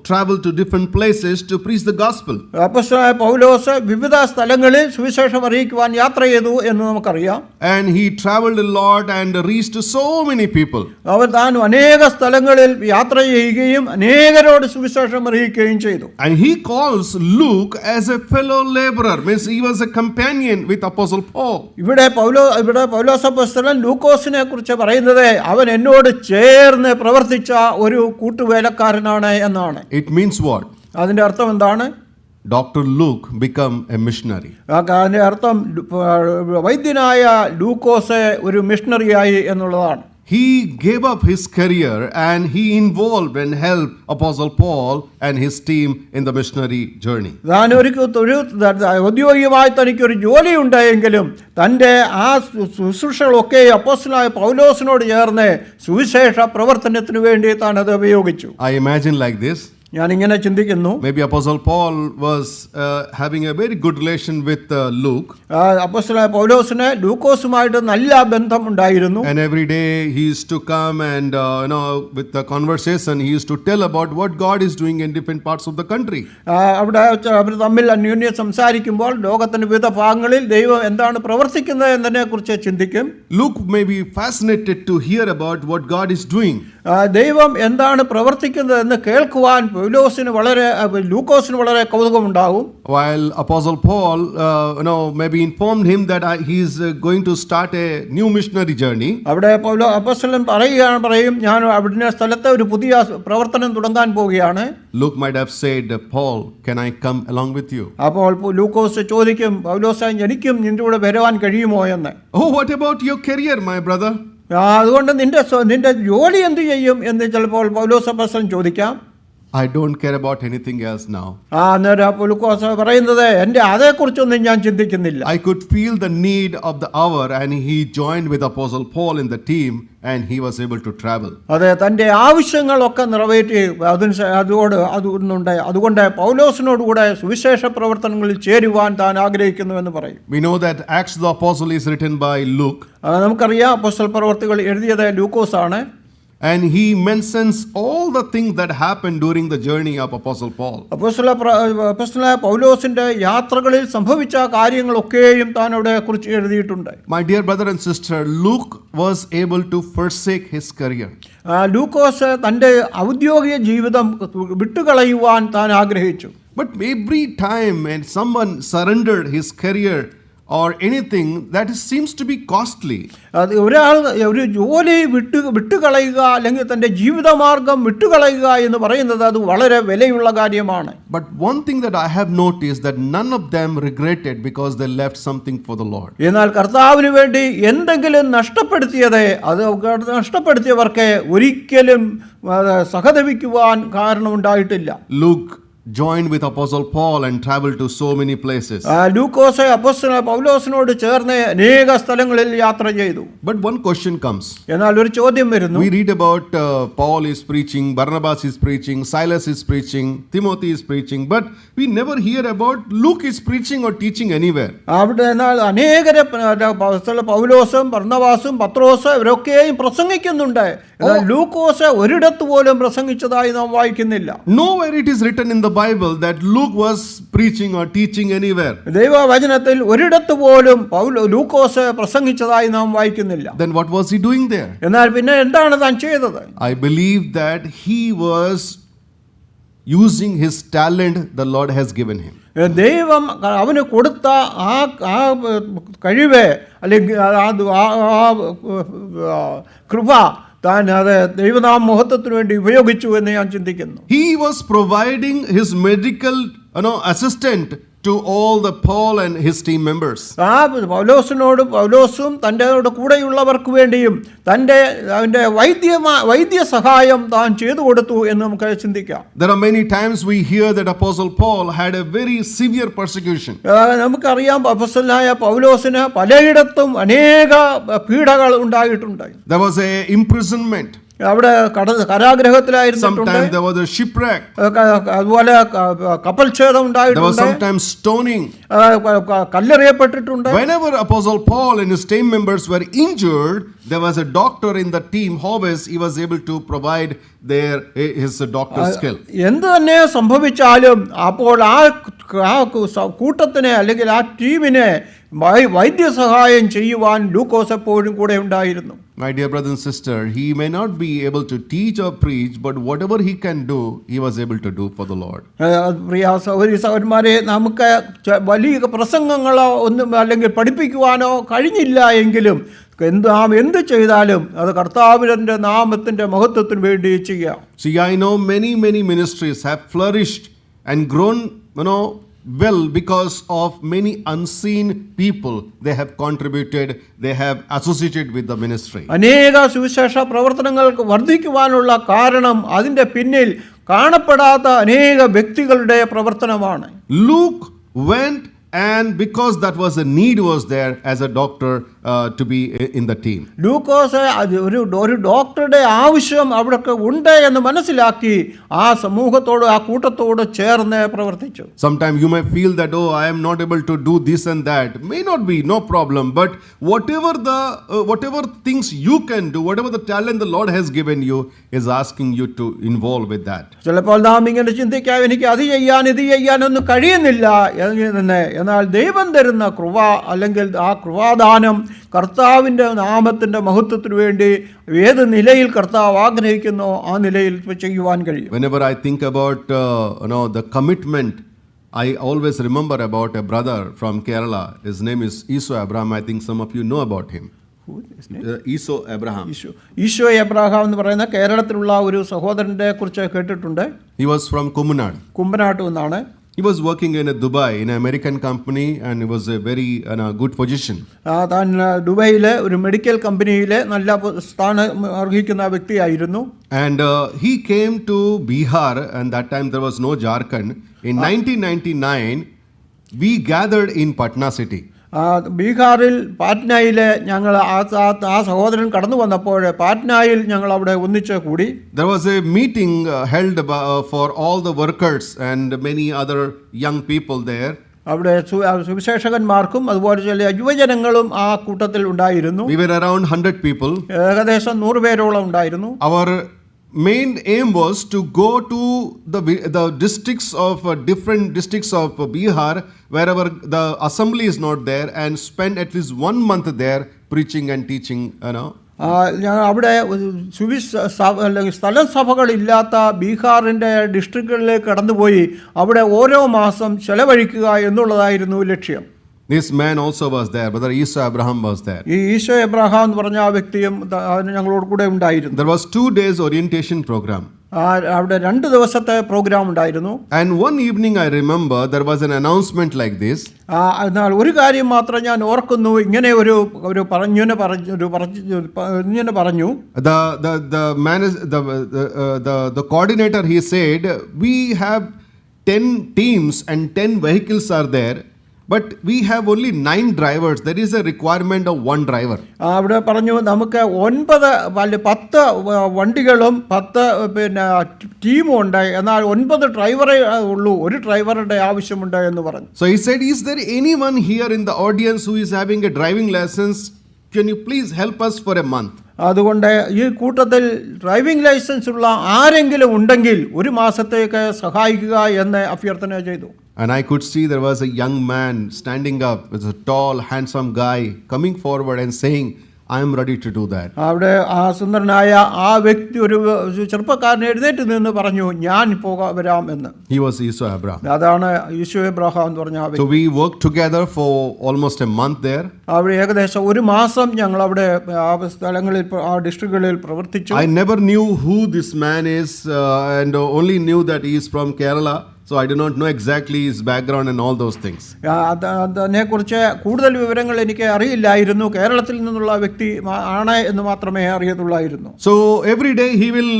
travel to different places to preach the gospel. അപ്പോസ്തലനായ പൗലോസ് വിവിധ സ്ഥലങ്ങളിൽ സുവിശേഷം അറിയിക്കുവാൻ യാത്ര ചെയ്തു എന്ന് നമുക്കറിയാം. And he traveled a lot and reached so many people. അവൻ താൻ അനേക സ്ഥലങ്ങളിൽ യാത്ര ചെയ്യുകയും അനേകരോട് സുവിശേഷം അറിയിക്കുകയും ചെയ്തു. And he calls Luke as a fellow laborer, means he was a companion with Apostle Paul. ഇവിടെ പൗലോസ് അപ്പോസ്തലൻ ലൂക്കോസിനെ കുറിച്ച് പറയുന്നത് അവൻ എന്നോട് ചേർന്ന് പ്രവർത്തിച്ച ഒരു കൂട്ടുവേലക്കാരനാണ് എന്നാണ്. It means what? അതിന്റെ അർത്ഥം എന്താണ്? Dr. Luke become a missionary. അതിന്റെ അർത്ഥം വൈദ്യനായ ലൂക്കോസ് ഒരു മിഷണറിയായി എന്നുള്ളതാണ്. He gave up his career and he involved and helped Apostle Paul and his team in the missionary journey. താൻ ഔദ്യോഗികമായി തനിക്കൊരു ജോലി ഉണ്ടായെങ്കിലും തൻ്റെ ആ ശുശ്രൂഷകളൊക്കെ അപ്പോസ്തലനായ പൗലോസിനോട് ചേർന്ന് സുവിശേഷ പ്രവർത്തനത്തിന് വേണ്ടി താൻ അത് ഉപയോഗിച്ചു. I imagine like this. ഞാനിങ്ങനെ ചിന്തിക്കുന്നു, Maybe Apostle Paul was having a very good relation with Luke. അപ്പോസ്തലനായ പൗലോസിന് ലൂക്കോസുമായിട്ട് നല്ല ബന്ധം ഉണ്ടായിരുന്നു. And every day he used to come and with the conversation he used to tell about what God is doing in different parts of the country. അവിടെ അവർ തമ്മിൽ അന്യോന്യം സംസാരിക്കുമ്പോൾ ലോകത്തിന്റെ വിവിധ ഭാഗങ്ങളിൽ ദൈവം എന്താണ് പ്രവർത്തിക്കുന്നത് എന്നതിനെ കുറിച്ച് ചിന്തിക്കും. Luke may be fascinated to hear about what God is doing. ദൈവം എന്താണ് പ്രവർത്തിക്കുന്നത് എന്ന് കേൾക്കുവാൻ ലൂക്കോസിന് വളരെ കൗതുകമുണ്ടാകും. While Apostle Paul maybe informed him that he is going to start a new missionary journey. അവിടെ അപ്പോസ്തലൻ പറയും ഞാൻ അവിടുത്തെ സ്ഥലത്ത് ഒരു പുതിയ പ്രവർത്തനം തുടങ്ങാൻ പോവുകയാണ്. Luke might have said, Paul, can I come along with you? അപ്പോൾ ലൂക്കോസ് ചോദിക്കും, പൗലോസേ എനിക്കും നിന്റെ കൂടെ വരുവാൻ കഴിയുമോ എന്ന്. Oh, what about your career, my brother? അതുകൊണ്ട് നിന്റെ ജോലി എന്ത് ചെയ്യും എന്ന് ചിലപ്പോൾ പൗലോസ് അപ്പോസ്തലൻ ചോദിക്കാം. I don't care about anything else now. അന്നേരം ലൂക്കോസ് പറയുന്നത് എൻ്റെ അതേക്കുറിച്ചൊന്നും ഞാൻ ചിന്തിക്കുന്നില്ല. I could feel the need of the hour and he joined with Apostle Paul in the team and he was able to travel. അതെ, തൻ്റെ ആവശ്യങ്ങളൊക്കെ നിറവേറ്റി അതുകൊണ്ട് പൗലോസിനോടുകൂടെ സുവിശേഷ പ്രവർത്തനങ്ങളിൽ ചേരുവാൻ താൻ ആഗ്രഹിക്കുന്നുവെന്ന് പറയും. We know that Acts of the Apostle is written by Luke. നമുക്കറിയാം അപ്പോസ്തല പ്രവർത്തികൾ എഴുതിയത് ലൂക്കോസ് ആണ്. And he mentions all the things that happened during the journey of Apostle Paul. അപ്പോസ്തലനായ പൗലോസിന്റെ യാത്രകളിൽ സംഭവിച്ച കാര്യങ്ങളൊക്കെയും താൻ അവിടെ കുറിച്ച് എഴുതിയിട്ടുണ്ട്. My dear brother and sister, Luke was able to forsake his career. ലൂക്കോസ് തൻ്റെ ഔദ്യോഗിക ജീവിതം വിട്ടുകളയുവാൻ താൻ ആഗ്രഹിച്ചു. But every time when someone surrendered his career or anything that seems to be costly. അത് ഒരാൾ ഒരു ജോലി വിട്ടുകളയുക അല്ലെങ്കിൽ തൻ്റെ ജീവിതമാർഗം വിട്ടുകളയുക എന്ന് പറയുന്നത് അത് വളരെ വിലയുള്ള കാര്യമാണ്. But one thing that I have noticed that none of them regretted because they left something for the Lord. എന്നാൽ കർത്താവിന് വേണ്ടി എന്തെങ്കിലും നഷ്ടപ്പെടുത്തിയവർക്ക് ഒരിക്കലും സഹതപിക്കുവാൻ കാരണമുണ്ടായിട്ടില്ല. Luke joined with Apostle Paul and traveled to so many places. ലൂക്കോസ് അപ്പോസ്തലനായ പൗലോസിനോട് ചേർന്ന് അനേക സ്ഥലങ്ങളിൽ യാത്ര ചെയ്തു. But one question comes. എന്നാൽ ഒരു ചോദ്യം വരുന്നു. We read about Paul is preaching, Barnabas is preaching, Silas is preaching, Timothy is preaching, but we never hear about Luke is preaching or teaching anywhere. അവിടെ എന്നാൽ അനേകരെ പൗലോസും ബർന്നബാസും പത്രോസും ഇവരൊക്കെയും പ്രസംഗിക്കുന്നുണ്ട്. എന്നാൽ ലൂക്കോസ് ഒരിടത്ത് പോലും പ്രസംഗിച്ചതായി നാം വായിക്കുന്നില്ല. Nowhere it is written in the Bible that Luke was preaching or teaching anywhere. ദൈവവചനത്തിൽ ഒരിടത്ത് പോലും ലൂക്കോസ് പ്രസംഗിച്ചതായി നാം വായിക്കുന്നില്ല. Then what was he doing there? എന്നാൽ പിന്നെ എന്താണ് താൻ ചെയ്തത്? I believe that he was using his talent the Lord has given him. ദൈവം അവന് കൊടുത്ത ആ കഴിവ് അല്ലെങ്കിൽ കൃപ താൻ അത് ദൈവനാമ മഹത്വത്തിന് വേണ്ടി ഉപയോഗിച്ചു എന്ന് ഞാൻ ചിന്തിക്കുന്നു. He was providing his medical assistant to all the Paul and his team members. പൗലോസും തൻ്റെ കൂടെയുള്ളവർക്ക് വേണ്ടിയും അവൻ്റെ വൈദ്യ സഹായം താൻ ചെയ്തു കൊടുത്തു എന്ന് നമുക്ക് ചിന്തിക്കാം. There are many times we hear that Apostle Paul had a very severe persecution. നമുക്കറിയാം അപ്പോസ്തലനായ പൗലോസിന് പലയിടത്തും അനേക പീഡകൾ ഉണ്ടായിട്ടുണ്ട്. There was a imprisonment. അവിടെ കാരാഗ്രഹത്തിലായിരുന്നിട്ടുണ്ട്. Sometimes there was a shipwreck. അതുപോലെ കപ്പൽ ഛേദം ഉണ്ടായിട്ടുണ്ട്. There was sometimes stoning. കല്ലെറിയപ്പെട്ടിട്ടുണ്ട്. Whenever Apostle Paul and his team members were injured, there was a doctor in the team. Always he was able to provide his doctor's skill. എന്ത് തന്നെ സംഭവിച്ചാലും അപ്പോൾ ആ കൂട്ടത്തിനെ അല്ലെങ്കിൽ ആ ടീമിനെ വൈദ്യസഹായം ചെയ്യുവാൻ ലൂക്കോസ് എപ്പോഴും കൂടെ ഉണ്ടായിരുന്നു. My dear brother and sister, he may not be able to teach or preach, but whatever he can do, he was able to do for the Lord. പ്രിയ സഹോദരന്മാരെ, നമുക്ക് വലിയ പ്രസംഗങ്ങളോ ഒന്നും അല്ലെങ്കിൽ പഠിപ്പിക്കുവാനോ കഴിഞ്ഞില്ല എങ്കിലും നാം എന്ത് ചെയ്താലും അത് കർത്താവിന്റെ നാമത്തിന്റെ മഹത്വത്തിന് വേണ്ടി ചെയ്യാം. See, I know many ministries have flourished and grown, well because of many unseen people they have contributed, they have associated with the ministry. അനേക സുവിശേഷ പ്രവർത്തനങ്ങൾ വർദ്ധിക്കുവാനുള്ള കാരണം അതിന്റെ പിന്നിൽ കാണപ്പെടാത്ത അനേക വ്യക്തികളുടെ പ്രവർത്തനമാണ്. Luke went, and because that was a need was there as a doctor to be in the team. ലൂക്കോസ് ഒരു ഡോക്ടറുടെ ആവശ്യം അവിടെ ഉണ്ട് എന്ന് മനസ്സിലാക്കി ആ സമൂഹത്തോട് ആ കൂട്ടത്തോട് ചേർന്ന് പ്രവർത്തിച്ചു. Sometimes you may feel that I am not able to do this and that. May not be, no problem, but whatever things you can do, whatever the talent the Lord has given you is asking you to involve with that. ചിലപ്പോൾ നാം ഇങ്ങനെ ചിന്തിക്കാം, എനിക്ക് അത് ചെയ്യാൻ ഇത് ചെയ്യാനൊന്നും കഴിയുന്നില്ല എന്ന്. എന്നാൽ ദൈവം തരുന്ന കൃപ അല്ലെങ്കിൽ ആ കൃപാദാനം കർത്താവിൻ്റെ നാമത്തിൻ്റെ മഹത്വത്തിന് വേണ്ടി ഏത് നിലയിൽ കർത്താവ് ആഗ്രഹിക്കുന്നോ ആ നിലയിൽ ചെയ്യുവാൻ കഴിയും. Whenever I think about the commitment, I always remember about a brother from Kerala. His name is Iso Abraham. I think some of you know about him. Iso Abraham. Iso Abraham എന്ന് പറയുന്ന കേരളത്തിലുള്ള ഒരു സഹോദരനെ കുറിച്ച് കേട്ടിട്ടുണ്ട്. He was from കുമ്പനാട്ട് നിന്നാണ്. He was working in Dubai in an American company, and it was a very good position. താൻ ദുബൈയിലെ ഒരു മെഡിക്കൽ കമ്പനിയിലെ നല്ല സ്ഥാനം അർഹിക്കുന്ന വ്യക്തിയായിരുന്നു. And he came to Bihar, and that time there was no Jharkhand. In 1999, we gathered in Patna city. ബീഹാറിൽ പാറ്റ്നയിൽ ഞങ്ങൾ ആ സഹോദരൻ കടന്നു വന്നപ്പോൾ പാറ്റ്നയിൽ ഞങ്ങൾ അവിടെ ഒന്നിച്ച് കൂടി. There was a meeting held for all the workers and many other young people there. അവിടെ സുവിശേഷകന്മാർക്കും അതുപോലെ ചില യുവജനങ്ങളും ആ കൂട്ടത്തിൽ ഉണ്ടായിരുന്നു. We were around 100 people. ഏകദേശം 100 പേരോളം ഉണ്ടായിരുന്നു. Our main aim was to go to the districts of different districts of Bihar, wherever the assembly is not there, and spend at least 1 month there preaching and teaching. അവിടെ സ്ഥലം സഭകളില്ലാത്ത ബീഹാറിൻ്റെ ഡിസ്ട്രിക്റ്റുകളിലേക്ക് കടന്നുപോയി അവിടെ ഓരോ മാസം ചെലവഴിക്കുക എന്നുള്ളതായിരുന്നു ലക്ഷ്യം. This man also was there. Brother Esau Abraham was there. ഈ ഈശോ എബ്രഹാം എന്ന് പറഞ്ഞ ആ വ്യക്തിയും ഞങ്ങളോട് കൂടെ ഉണ്ടായിരുന്നു. There was 2 days orientation program. അവിടെ 2 ദിവസത്തെ പ്രോഗ്രാം ഉണ്ടായിരുന്നു. And one evening I remember there was an announcement like this. എന്നാൽ ഒരു കാര്യം മാത്രം ഞാൻ ഓർക്കുന്നു, ഇങ്ങനെ ഒരു പറഞ്ഞു. The coordinator, he said, we have 10 teams and 10 vehicles are there, but we have only 9 drivers. There is a requirement of 1 driver. അവിടെ പറഞ്ഞു നമുക്ക് 10 വണ്ടികളും 10 ടീമും ഉണ്ട്, എന്നാൽ 9 ഡ്രൈവറേ ഉള്ളൂ, ഒരു ഡ്രൈവറുടെ ആവശ്യമുണ്ട് എന്ന് പറഞ്ഞു. So he said, is there anyone here in the audience who is having a driving license? Can you please help us for a month? അതുകൊണ്ട് ഈ കൂട്ടത്തിൽ ഡ്രൈവിംഗ് ലൈസൻസ് ഉള്ള ആരെങ്കിലും ഉണ്ടെങ്കിൽ ഒരു മാസത്തേക്ക് സഹായിക്കുക എന്ന് അഭ്യർത്ഥന ചെയ്തു. And I could see there was a young man standing up with a tall, handsome guy coming forward and saying, I am ready to do that. അവിടെ ആ സുന്ദരനായ ആ വ്യക്തി ഒരു ചെറുപ്പക്കാരൻ എഴുന്നേറ്റ് നിന്ന് പറഞ്ഞു, ഞാൻ വരാം എന്ന്. He was Esau Abraham. അതാണ് ഈശോ എബ്രഹാം എന്ന് പറഞ്ഞ ആ വ്യക്തി. So we worked together for almost a month there. അവിടെ ഏകദേശം ഒരു മാസം ഞങ്ങൾ അവിടെ ആ സ്ഥലങ്ങളിൽ ആ ഡിസ്ട്രിക്റ്റുകളിൽ പ്രവർത്തിച്ചു. I never knew who this man is and only knew that he is from Kerala. So I do not know exactly his background and all those things. അതിനെക്കുറിച്ച് കൂടുതൽ വിവരങ്ങൾ എനിക്ക് അറിയില്ലായിരുന്നു. കേരളത്തിൽ നിന്നുള്ള വ്യക്തി ആണ് എന്ന് മാത്രമേ അറിയത്തുള്ളായിരുന്നു. So every day he will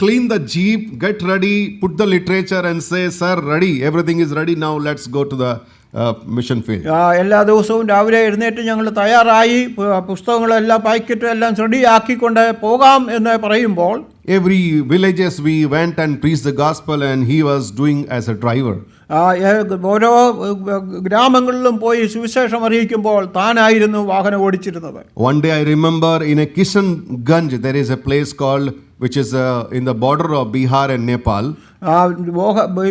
clean the jeep, get ready, put the literature and say, sir, ready, everything is ready, now let's go to the mission field. എല്ലാ ദിവസവും രാവിലെ എഴുന്നേറ്റ് ഞങ്ങൾ തയ്യാറായി പുസ്തകങ്ങളെല്ലാം പാക്കറ്റും എല്ലാം റെഡിയാക്കിക്കൊണ്ട് പോകാം എന്ന് പറയുമ്പോൾ every villages we went and preached the gospel and he was doing as a driver. ഓരോ ഗ്രാമങ്ങളിലും പോയി സുവിശേഷം അറിയിക്കുമ്പോൾ താനായിരുന്നു വാഹനം ഓടിച്ചിരുന്നത്. One day I remember in a Kishanganj there is a place called which is in the border of Bihar and Nepal.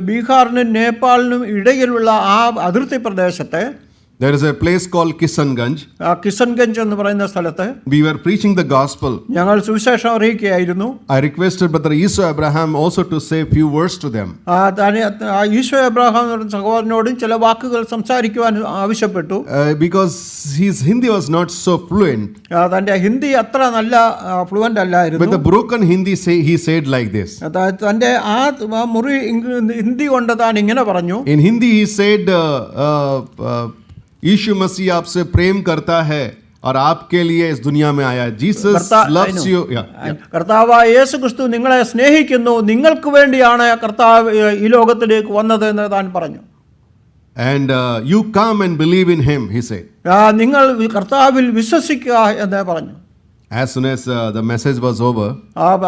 ബീഹാറിനും നേപ്പാളിനും ഇടയിലുള്ള ആ അതിർത്തി പ്രദേശത്തെ there is a place called Kishanganj. Kishanganj എന്ന് പറയുന്ന സ്ഥലത്ത് we were preaching the gospel. ഞങ്ങൾ സുവിശേഷം അറിയിക്കുകയായിരുന്നു. I requested Brother Esau Abraham also to say few words to them. Eesho Abraham സഹോദരനോടും ചില വാക്കുകൾ സംസാരിക്കുവാൻ ആവശ്യപ്പെട്ടു. Because his Hindi was not so fluent. തന്റെ ഹിന്ദി അത്ര നല്ല ഫ്ലുവന്റ് അല്ലായിരുന്നു. With the broken Hindi he said like this. തന്റെ ആ മുറി ഹിന്ദി കൊണ്ട് താൻ ഇങ്ങനെ പറഞ്ഞു. In Hindi he said यीशु मसीह आपसे प्रेम करता है और आपके लिए इस दुनिया में आया. Jesus loves you. കർത്താവായ യേശു ക്രിസ്തു നിങ്ങളെ സ്നേഹിക്കുന്നു, നിങ്ങൾക്ക് വേണ്ടിയാണ് കർത്താവ് ഈ ലോകത്തിലേക്ക് വന്നത് എന്ന് താൻ പറഞ്ഞു. And you come and believe in him, he said. നിങ്ങൾ കർത്താവിൽ വിശ്വസിക്കുക എന്ന് പറഞ്ഞു. As soon as the message was over,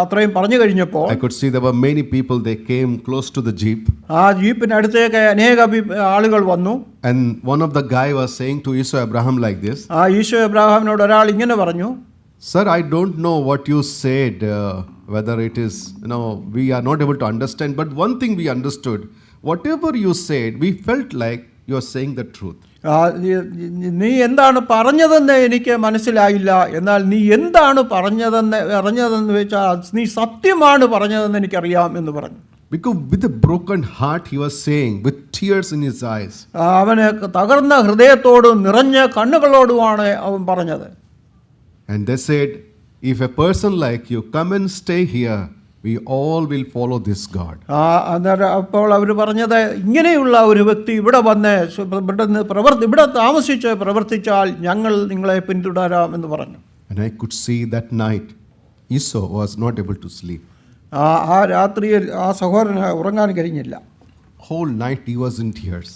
അത്രയും പറഞ്ഞു കഴിഞ്ഞപ്പോൾ I could see there were many people. They came close to the jeep. ആ ജീപ്പിനടുത്തേക്ക് അനേക ആളുകൾ വന്നു. And one of the guy was saying to Esau Abraham like this. Isho എബ്രഹാമിനോട് ഒരാൾ ഇങ്ങനെ പറഞ്ഞു, Sir, I don't know what you said, whether it is, we are not able to understand. But one thing we understood, whatever you said, we felt like you are saying the truth. നീ എന്താണ് പറഞ്ഞതെന്ന് എനിക്ക് മനസ്സിലായില്ല, എന്നാൽ നീ എന്താണ് പറഞ്ഞതെന്ന് വെച്ചാൽ നീ സത്യമാണ് പറഞ്ഞതെന്ന് എനിക്കറിയാം എന്ന് പറഞ്ഞു. Because with a broken heart he was saying, with tears in his eyes. അവന് തകർന്ന ഹൃദയത്തോടും നിറഞ്ഞ കണ്ണുകളോടുമാണ് അവൻ പറഞ്ഞത്. And they said, if a person like you come and stay here, we all will follow this God. അപ്പോൾ അവർ പറഞ്ഞത്, ഇങ്ങനെയുള്ള ഒരു വ്യക്തി ഇവിടെ വന്ന് ഇവിടെ താമസിച്ച് പ്രവർത്തിച്ചാൽ ഞങ്ങൾ നിങ്ങളെ പിന്തുടരാം എന്ന് പറഞ്ഞു. And I could see that night Esau was not able to sleep. ആ രാത്രിയിൽ ആ സഹോദരന് ഉറങ്ങാൻ കഴിഞ്ഞില്ല. Whole night he was in tears.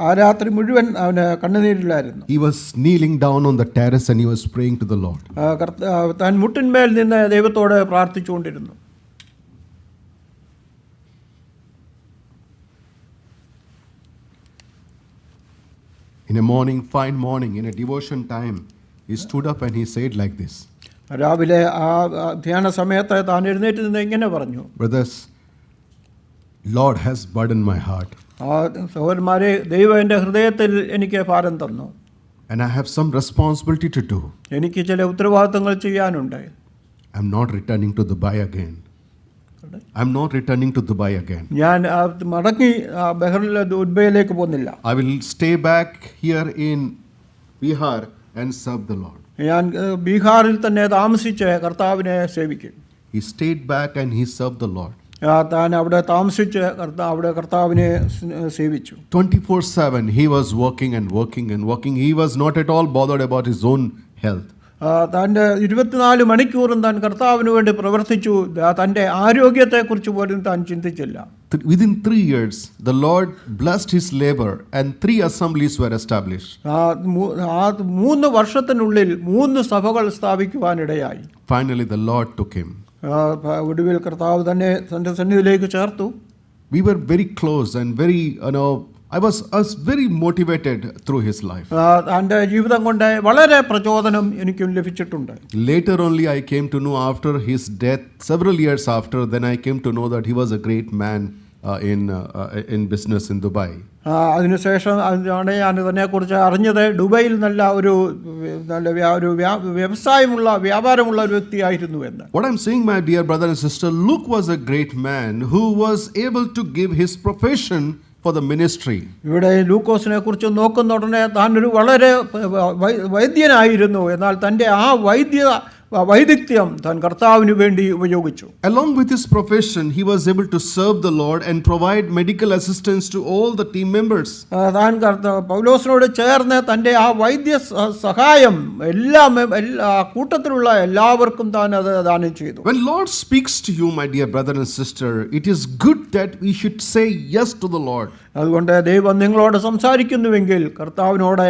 ആ രാത്രി മുഴുവൻ അവന് കണ്ണുനീരിലായിരുന്നു. He was kneeling down on the terrace and he was praying to the Lord. താൻ മുട്ടിന്മേൽ നിന്ന് ദൈവത്തോട് പ്രാർത്ഥിച്ചുകൊണ്ടിരുന്നു. In a morning, fine morning, in a devotion time, he stood up and he said like this. രാവിലെ ആ ധ്യാന സമയത്ത് താൻ എഴുന്നേറ്റ് നിന്ന് ഇങ്ങനെ പറഞ്ഞു, Brothers, Lord has burdened my heart. സഹോദരന്മാരെ, ദൈവം എൻ്റെ ഹൃദയത്തിൽ എനിക്ക് ഭാരം തന്നു. And I have some responsibility to do. എനിക്ക് ചില ഉത്തരവാദിത്തങ്ങൾ ചെയ്യാനുണ്ട്. I am not returning to Dubai again. I'm not returning to Dubai again. ഞാൻ മടങ്ങി ബഹ്റിനിലെ ദുബൈയിലേക്ക് പോകുന്നില്ല. I will stay back here in Bihar and serve the Lord. ഞാൻ ബീഹാറിൽ തന്നെ താമസിച്ച് കർത്താവിനെ സേവിക്കും. He stayed back and he served the Lord. താൻ അവിടെ താമസിച്ച് അവിടെ കർത്താവിനെ സേവിച്ചു. 24/7 he was working and working and working. He was not at all bothered about his own health. തൻ്റെ 24 മണിക്കൂറും താൻ കർത്താവിന് വേണ്ടി പ്രവർത്തിച്ചു. തൻ്റെ ആരോഗ്യത്തെക്കുറിച്ച് പോലും താൻ ചിന്തിച്ചില്ല. Within 3 years, the Lord blessed his labor and 3 assemblies were established. 3 വർഷത്തിനുള്ളിൽ 3 സഭകൾ സ്ഥാപിക്കുവാനിടയായി. Finally, the Lord took him. ഒടുവിൽ കർത്താവ് തന്നെ തൻ്റെ സന്നിധിയിലേക്ക് ചേർത്തു. We were very close and very, I was very motivated through his life. തൻ്റെ ജീവിതം കൊണ്ട് വളരെ പ്രചോദനം എനിക്കും ലഭിച്ചിട്ടുണ്ട്. Later only I came to know after his death, several years after, then I came to know that he was a great man in business in Dubai. അതിനുശേഷം ആണ് ഞാൻ ഇതിനെക്കുറിച്ച് അറിഞ്ഞത്. ദുബൈയിൽ നല്ല ഒരു വ്യവസായമുള്ള വ്യാപാരമുള്ള ഒരു വ്യക്തിയായിരുന്നു എന്ന്. What I'm saying, my dear brother and sister, Luke was a great man who was able to give his profession for the ministry. ഇവിടെ ലൂക്കോസിനെ കുറിച്ച് നോക്കുന്ന ഉടനെ താൻ ഒരു വളരെ വൈദ്യനായിരുന്നു. എന്നാൽ തൻ്റെ ആ വൈദഗ്ധ്യം താൻ കർത്താവിന് വേണ്ടി ഉപയോഗിച്ചു. Along with his profession, he was able to serve the Lord and provide medical assistance to all the team members. താൻ പൗലോസിനോട് ചേർന്ന് തൻ്റെ ആ വൈദ്യ സഹായം കൂട്ടത്തിലുള്ള എല്ലാവർക്കും താൻ അത് ദാനം ചെയ്തു. When Lord speaks to you, my dear brother and sister, it is good that we should say yes to the Lord. അതുകൊണ്ട് ദൈവം നിങ്ങളോട് സംസാരിക്കുന്നുവെങ്കിൽ കർത്താവിനോട്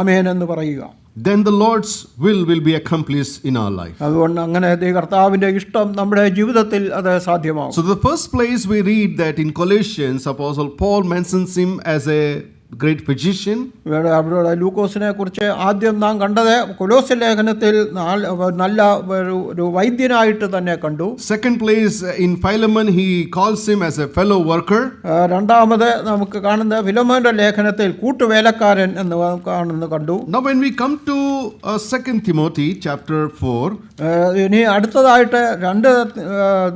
ആമേൻ എന്ന് പറയുക. Then the Lord's will be accomplished in our life. അതുകൊണ്ട് അങ്ങനെ കർത്താവിന്റെ ഇഷ്ടം നമ്മുടെ ജീവിതത്തിൽ അത് സാധ്യമാകും. So the first place we read that in Colossians, Apostle Paul mentions him as a great physician. അവിടെ ലൂക്കോസിനെ കുറിച്ച് ആദ്യം നാം കണ്ടത് കൊലോസ്യ ലേഖനത്തിൽ നല്ല ഒരു വൈദ്യനായിട്ട് തന്നെ കണ്ടു. Second place in Philemon, he calls him as a fellow worker. രണ്ടാമത് നമുക്ക് കാണുന്ന ഫിലോമോന്റെ ലേഖനത്തിൽ കൂട്ടുവേലക്കാരൻ എന്ന് കണ്ടു. Now when we come to 2 Timothy chapter 4, ഇനി അടുത്തതായിട്ട് 2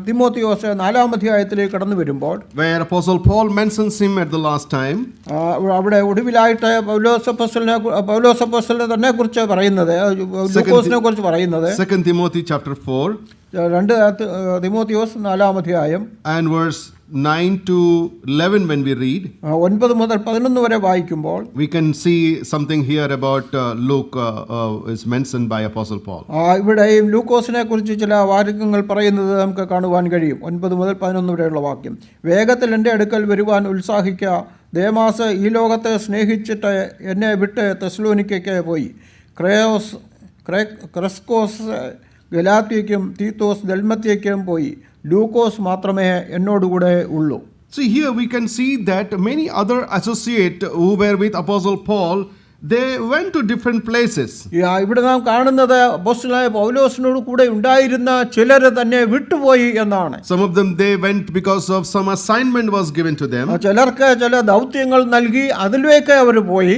തിമോത്തിയോസ് 4-ാം അധ്യായത്തിലേക്ക് കടന്നു വരുമ്പോൾ, where Apostle Paul mentions him at the last time, അവിടെ ഒടുവിലായിട്ട് പൗലോസ് അപ്പോസ്തലനെ തന്നെ കുറിച്ച് പറയുന്നത്, ലൂക്കോസിനെ കുറിച്ച് പറയുന്നത് 2 Timothy chapter 4 2 തിമോത്തിയോസ് 4-ാം അധ്യായം and verse 9 to 11 when we read, 9 മുതൽ 11 വരെ വായിക്കുമ്പോൾ we can see something here about Luke is mentioned by Apostle Paul. ഇവിടെയും ലൂക്കോസിനെ കുറിച്ച് ചില വാക്യങ്ങൾ പറയുന്നത് നമുക്ക് കാണുവാൻ കഴിയും. 9 മുതൽ 11 വരെയുള്ള വാക്യം. വേഗത്തിൽ എൻ്റെ അടുക്കൽ വരുവാൻ ഉത്സാഹിക്കുക. ദേമാസ് ഈ ലോകത്തെ സ്നേഹിച്ചിട്ട് എന്നെ വിട്ട് തെസ്സലോനിക്കയ്ക്ക് പോയി. ക്രെസ്കോസ് ഗലാത്യയ്ക്കും തീത്തോസ് ദൽമത്യയ്ക്കും പോയി. ലൂക്കോസ് മാത്രമേ എന്നോടുകൂടെ ഉള്ളൂ. See, here we can see that many other associates who were with Apostle Paul, they went to different places. ഇവിടെ നാം കാണുന്നത് അപ്പോസ്തലനായ പൗലോസിനോട് കൂടെ ഉണ്ടായിരുന്ന ചിലരെ തന്നെ വിട്ടുപോയി എന്നാണ്. Some of them they went because of some assignment was given to them. ചിലർക്ക് ചില ദൗത്യങ്ങൾ നൽകി അതിലേക്ക് അവർ പോയി.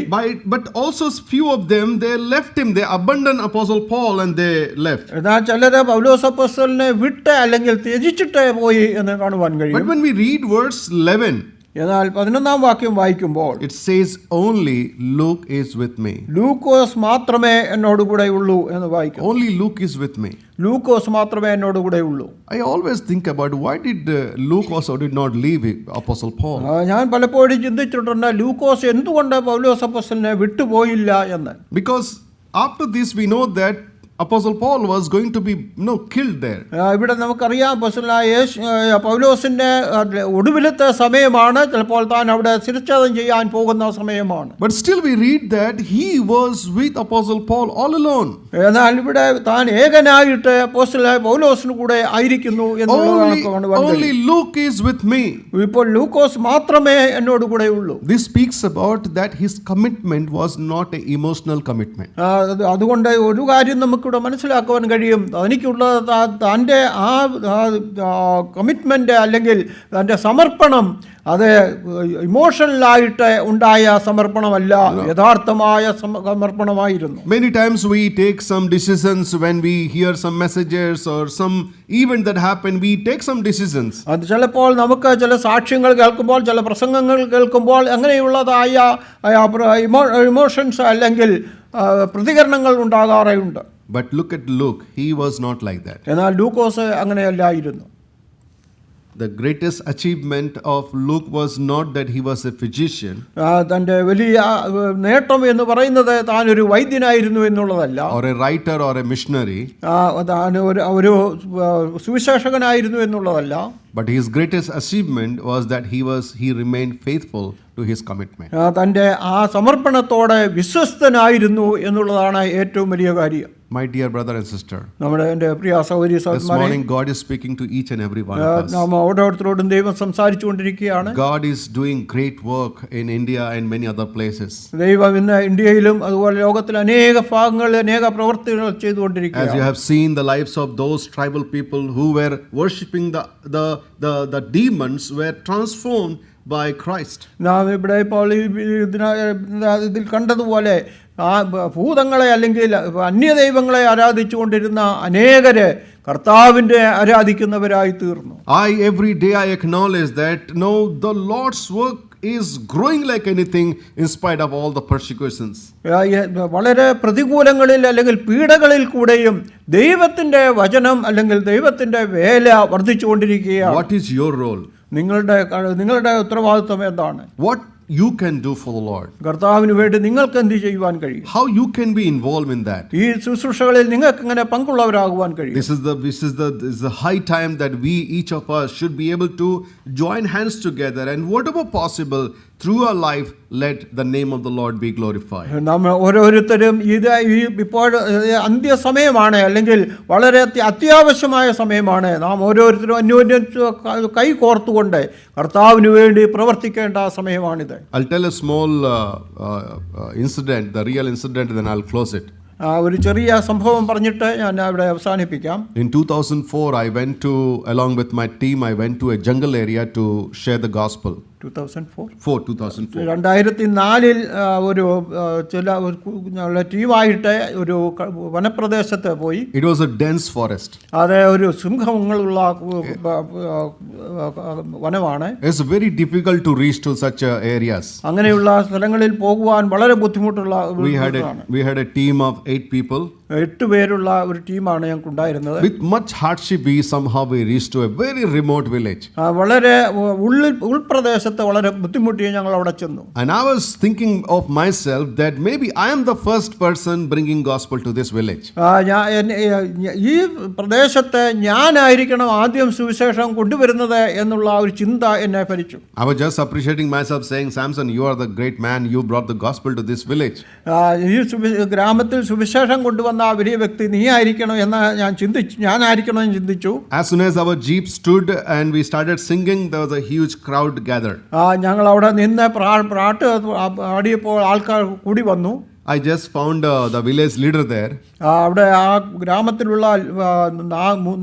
But also few of them they left him. They abandoned Apostle Paul and they left. എന്നാൽ ചിലരെ പൗലോസ് അപ്പോസ്തലനെ വിട്ട് അല്ലെങ്കിൽ ത്യജിച്ചിട്ട് പോയി എന്ന് കാണുവാൻ കഴിയും. But when we read verse 11, എന്നാൽ 11-ാം വാക്യം വായിക്കുമ്പോൾ it says only Luke is with me. ലൂക്കോസ് മാത്രമേ എന്നോടുകൂടെ ഉള്ളൂ എന്ന് വായിക്കും. Only Luke is with me. ലൂക്കോസ് മാത്രമേ എന്നോടുകൂടെ ഉള്ളൂ. I always think about why did Luke also did not leave Apostle Paul. ഞാൻ പലപ്പോഴും ചിന്തിച്ചിട്ടുണ്ട് ലൂക്കോസ് എന്തുകൊണ്ട് പൗലോസ് അപ്പോസ്തലനെ വിട്ടുപോയില്ല എന്ന്. Because after this we know that Apostle Paul was going to be killed there. ഇവിടെ നമുക്കറിയാം പൗലോസിന്റെ ഒടുവിലത്തെ സമയമാണ്. ചിലപ്പോൾ താൻ അവിടെ ശിരച്ഛേദം ചെയ്യാൻ പോകുന്ന സമയമാണ്. But still we read that he was with Apostle Paul all alone. എന്നാൽ ഇവിടെ താൻ ഏകനായിട്ട് അപ്പോസ്തലനായ പൗലോസിന് കൂടെ ആയിരിക്കുന്നു എന്നുള്ളതാണ്. Only Luke is with me. ഇപ്പോൾ ലൂക്കോസ് മാത്രമേ എന്നോട് കൂടെ ഉള്ളൂ. This speaks about that his commitment was not an emotional commitment. അതുകൊണ്ട് ഒരു കാര്യം നമുക്ക് നമുക്കിവിടെ മനസ്സിലാക്കുവാൻ കഴിയും. തനിക്കുള്ള തൻ്റെ കമ്മിറ്റ്മെൻ്റ് അല്ലെങ്കിൽ തൻ്റെ സമർപ്പണം അത് ഇമോഷണലായിട്ട് ഉണ്ടായ സമർപ്പണമല്ല, യഥാർത്ഥമായ സമർപ്പണമായിരുന്നു. Many times we take some decisions when we hear some messages or some event that happened. We take some decisions. അത് ചിലപ്പോൾ നമുക്ക് ചില സാക്ഷ്യങ്ങൾ കേൾക്കുമ്പോൾ, ചില പ്രസംഗങ്ങൾ കേൾക്കുമ്പോൾ അങ്ങനെയുള്ളതായ ഇമോഷൻസ് അല്ലെങ്കിൽ പ്രതികരണങ്ങൾ ഉണ്ടാകാറുണ്ട്. But look at Luke. He was not like that. എന്നാൽ ലൂക്കോസ് അങ്ങനെയല്ലായിരുന്നു. The greatest achievement of Luke was not that he was a physician തൻ്റെ വലിയ നേട്ടം എന്ന് പറയുന്നത് താനൊരു വൈദ്യനായിരുന്നു എന്നുള്ളതല്ല, or a writer or a missionary, താൻ ഒരു സുവിശേഷകനായിരുന്നു എന്നുള്ളതല്ല. but his greatest achievement was that he remained faithful to his commitment. തൻ്റെ ആ സമർപ്പണത്തോടെ വിശ്വസ്തനായിരുന്നു എന്നുള്ളതാണ് ഏറ്റവും വലിയ കാര്യം. My dear brother and sister, നമ്മുടെ എൻ്റെ പ്രിയ സഹോദരി this സഹോദരന്മാരെ, morning God is speaking to each and every one of us. നാം ഓരോരുത്തരോടും ദൈവം സംസാരിച്ചുകൊണ്ടിരിക്കുകയാണ്. God is doing great work in India and many other places. ദൈവം ഇന്ന് ഇന്ത്യയിലും അതുപോലെ ലോകത്തിലെ അനേക ഭാഗങ്ങളിൽ അനേക പ്രവർത്തികൾ As ചെയ്തുകൊണ്ടിരിക്കുകയാണ്. you have seen the lives of those tribal people who were worshipping the demons were transformed by Christ. നാം ഇവിടെ ഇപ്പോൾ ഇതിൽ കണ്ടതുപോലെ ആ ഭൂതങ്ങളെ അല്ലെങ്കിൽ അന്യദൈവങ്ങളെ ആരാധിച്ചുകൊണ്ടിരുന്ന അനേകര് കർത്താവിൻ്റെ ആരാധിക്കുന്നവരായി തീർന്നു. Every day I acknowledge that no, the Lord's work is growing like anything in spite of all the persecutions. വളരെ പ്രതികൂലങ്ങളിൽ അല്ലെങ്കിൽ പീഡകളിൽ കൂടെയും ദൈവത്തിൻ്റെ വചനം അല്ലെങ്കിൽ ദൈവത്തിൻ്റെ വേല വർദ്ധിച്ചുകൊണ്ടിരിക്കുകയാണ്. What is your role? നിങ്ങളുടെ ഉത്തരവാദിത്വം എന്താണ്? What you can do for the Lord? കർത്താവിന് വേണ്ടി നിങ്ങൾക്ക് എന്ത് ചെയ്യുവാൻ കഴിയും? How you can be involved in that? ഈ ശുശ്രൂഷകളിൽ നിങ്ങൾക്ക് എങ്ങനെ പങ്കുള്ളവരാകുവാൻ കഴിയും? This is the high time that we, each of us, should be able to join hands together and whatever possible through our life, let the name of the Lord be glorified. നമ്മൾ ഓരോരുത്തരും ഇപ്പോൾ അന്ത്യസമയമാണ് അല്ലെങ്കിൽ വളരെ അത്യാവശ്യമായ സമയമാണ്. നാം ഓരോരുത്തരും അന്യോന്യം കൈ കോർത്തുകൊണ്ട് കർത്താവിന് വേണ്ടി പ്രവർത്തിക്കേണ്ട സമയമാണിത്. I'll tell a small incident, the real incident, then I'll close it. ഒരു ചെറിയ സംഭവം പറഞ്ഞിട്ട് ഞാൻ അവിടെ അവസാനിപ്പിക്കാം. In 2004, along with my team, I went to a jungle area to share the gospel. 2004. 2004 ഒരു ചില ടീമായിട്ട് ഒരു വനപ്രദേശത്ത് പോയി. It was a dense forest. അത് ഒരു സിംഹങ്ങളുള്ള വനമാണ്. It's very difficult to reach to such areas. അങ്ങനെയുള്ള സ്ഥലങ്ങളിൽ പോകുവാൻ വളരെ ബുദ്ധിമുട്ടുള്ള. We had a team of 8 people. 8 പേരുള്ള ഒരു ടീമാണ് ഞങ്ങൾക്ക് ഉണ്ടായിരുന്നത്. With much hardship, we reached to a very remote village. വളരെ ഉൾപ്രദേശത്ത് വളരെ ബുദ്ധിമുട്ടി ഞങ്ങൾ അവിടെ ചെന്നു. And I was thinking of myself that maybe I am the first person bringing gospel to this village. ഈ പ്രദേശത്ത് ഞാനായിരിക്കണം ആദ്യം സുവിശേഷം കൊണ്ടുവരുന്നത് എന്നുള്ള ഒരു ചിന്ത എന്നെ ഭരിച്ചു. I was just appreciating myself, saying, Samson, you are the great man, you brought the gospel to this village. ഈ ഗ്രാമത്തിൽ സുവിശേഷം കൊണ്ടുവന്ന ആ വലിയ വ്യക്തി നീ ആയിരിക്കണം എന്ന് ഞാനായിരിക്കണം എന്ന് ചിന്തിച്ചു. As soon as our jeep stood and we started singing, there was a huge crowd gathered. ഞങ്ങൾ അവിടെ നിന്ന് പാട്ട് പാടിയപ്പോൾ ആൾക്കാർ കൂടി വന്നു. I just found the village leader there. അവിടെ ആ ഗ്രാമത്തിലുള്ള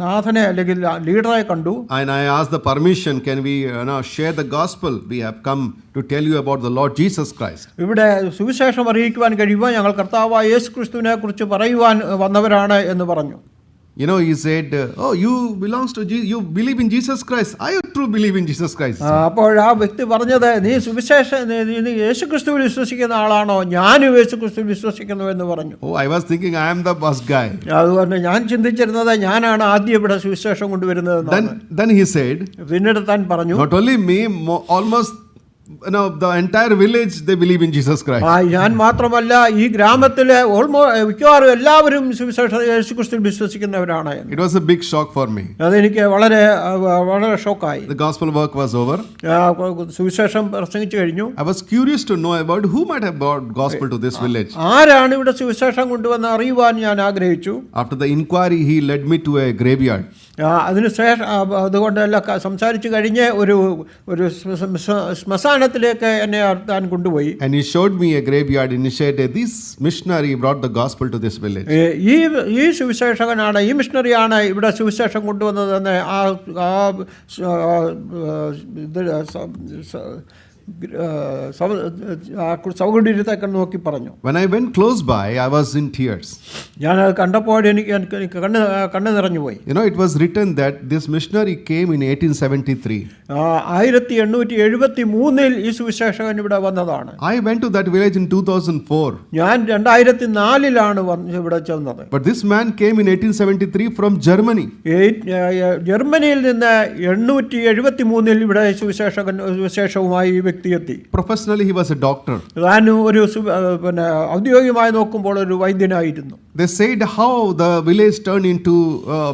നാഥനെ അല്ലെങ്കിൽ ലീഡറെ കണ്ടു. And I asked the permission, can we share the gospel? We have come to tell you about the Lord Jesus Christ. ഇവിടെ സുവിശേഷം അറിയിക്കുവാൻ കഴിയുമോ? ഞങ്ങൾ കർത്താവായ യേശു ക്രിസ്തുവിനെ കുറിച്ച് പറയുവാൻ വന്നവരാണ് എന്ന് പറഞ്ഞു. He said, oh, you believe in Jesus Christ. I too believe in Jesus Christ. അപ്പോൾ ആ വ്യക്തി പറഞ്ഞത്, നീ യേശു ക്രിസ്തുവിൽ വിശ്വസിക്കുന്ന ആളാണോ? ഞാനും യേശു ക്രിസ്തുവിൽ വിശ്വസിക്കുന്നു എന്ന് പറഞ്ഞു. Oh, I was thinking I am the first guy. അതുകൊണ്ട് ഞാൻ ചിന്തിച്ചിരുന്നത് ഞാനാണ് ആദ്യം ഇവിടെ സുവിശേഷം കൊണ്ടുവരുന്നത്. Then he said, പിന്നീട് താൻ പറഞ്ഞു, not only me, almost the entire village, they believe in Jesus Christ. ഞാൻ മാത്രമല്ല, ഈ ഗ്രാമത്തിലെ മിക്കവാറും എല്ലാവരും യേശുക്രിസ്തുവിൽ വിശ്വസിക്കുന്നവരാണ്. It was a big shock for me. അതെനിക്ക് വളരെ വളരെ ഷോക്കായി. The gospel work was over. സുവിശേഷം പ്രസംഗിച്ചു കഴിഞ്ഞു. I was curious to know about who might have brought gospel to this village. ആരാണ് ഇവിടെ സുവിശേഷം കൊണ്ടുവന്ന് അറിയുവാൻ ഞാൻ ആഗ്രഹിച്ചു. After the inquiry, he led me to a graveyard. അതിനുശേഷം അതുകൊണ്ടെല്ലാം സംസാരിച്ചു കഴിഞ്ഞ് ഒരു ശ്മശാന ശ്മശാനത്തിലേക്ക് എന്നെ താൻ കൊണ്ടുപോയി. And he showed me a graveyard initiated. This missionary brought the gospel to this village. ഈ സുവിശേഷകനാണ്, ഈ മിഷണറിയാണ് ഇവിടെ സുവിശേഷം കൊണ്ടുവന്നതെന്ന് സൗകര്യത്തൊക്കെ നോക്കി പറഞ്ഞു. When I went close by, I was in tears. ഞാൻ കണ്ടപ്പോൾ എനിക്ക് കണ്ണ് നിറഞ്ഞുപോയി. You know, it was written that this missionary came in 1873. 1873 ഈ സുവിശേഷകൻ ഇവിടെ വന്നതാണ്. I went to that village in 2004. ഞാൻ 2004 ഇവിടെ ചെന്നത്. But this man came in 1873 from Germany. ജർമ്മനിയിൽ നിന്ന് 873 ഇവിടെ സുവിശേഷവുമായി ഈ വ്യക്തി എത്തി. Professionally, he was a doctor. താൻ ഒരു ഔദ്യോഗികമായി നോക്കുമ്പോൾ ഒരു വൈദ്യനായിരുന്നു. They said how the village turned into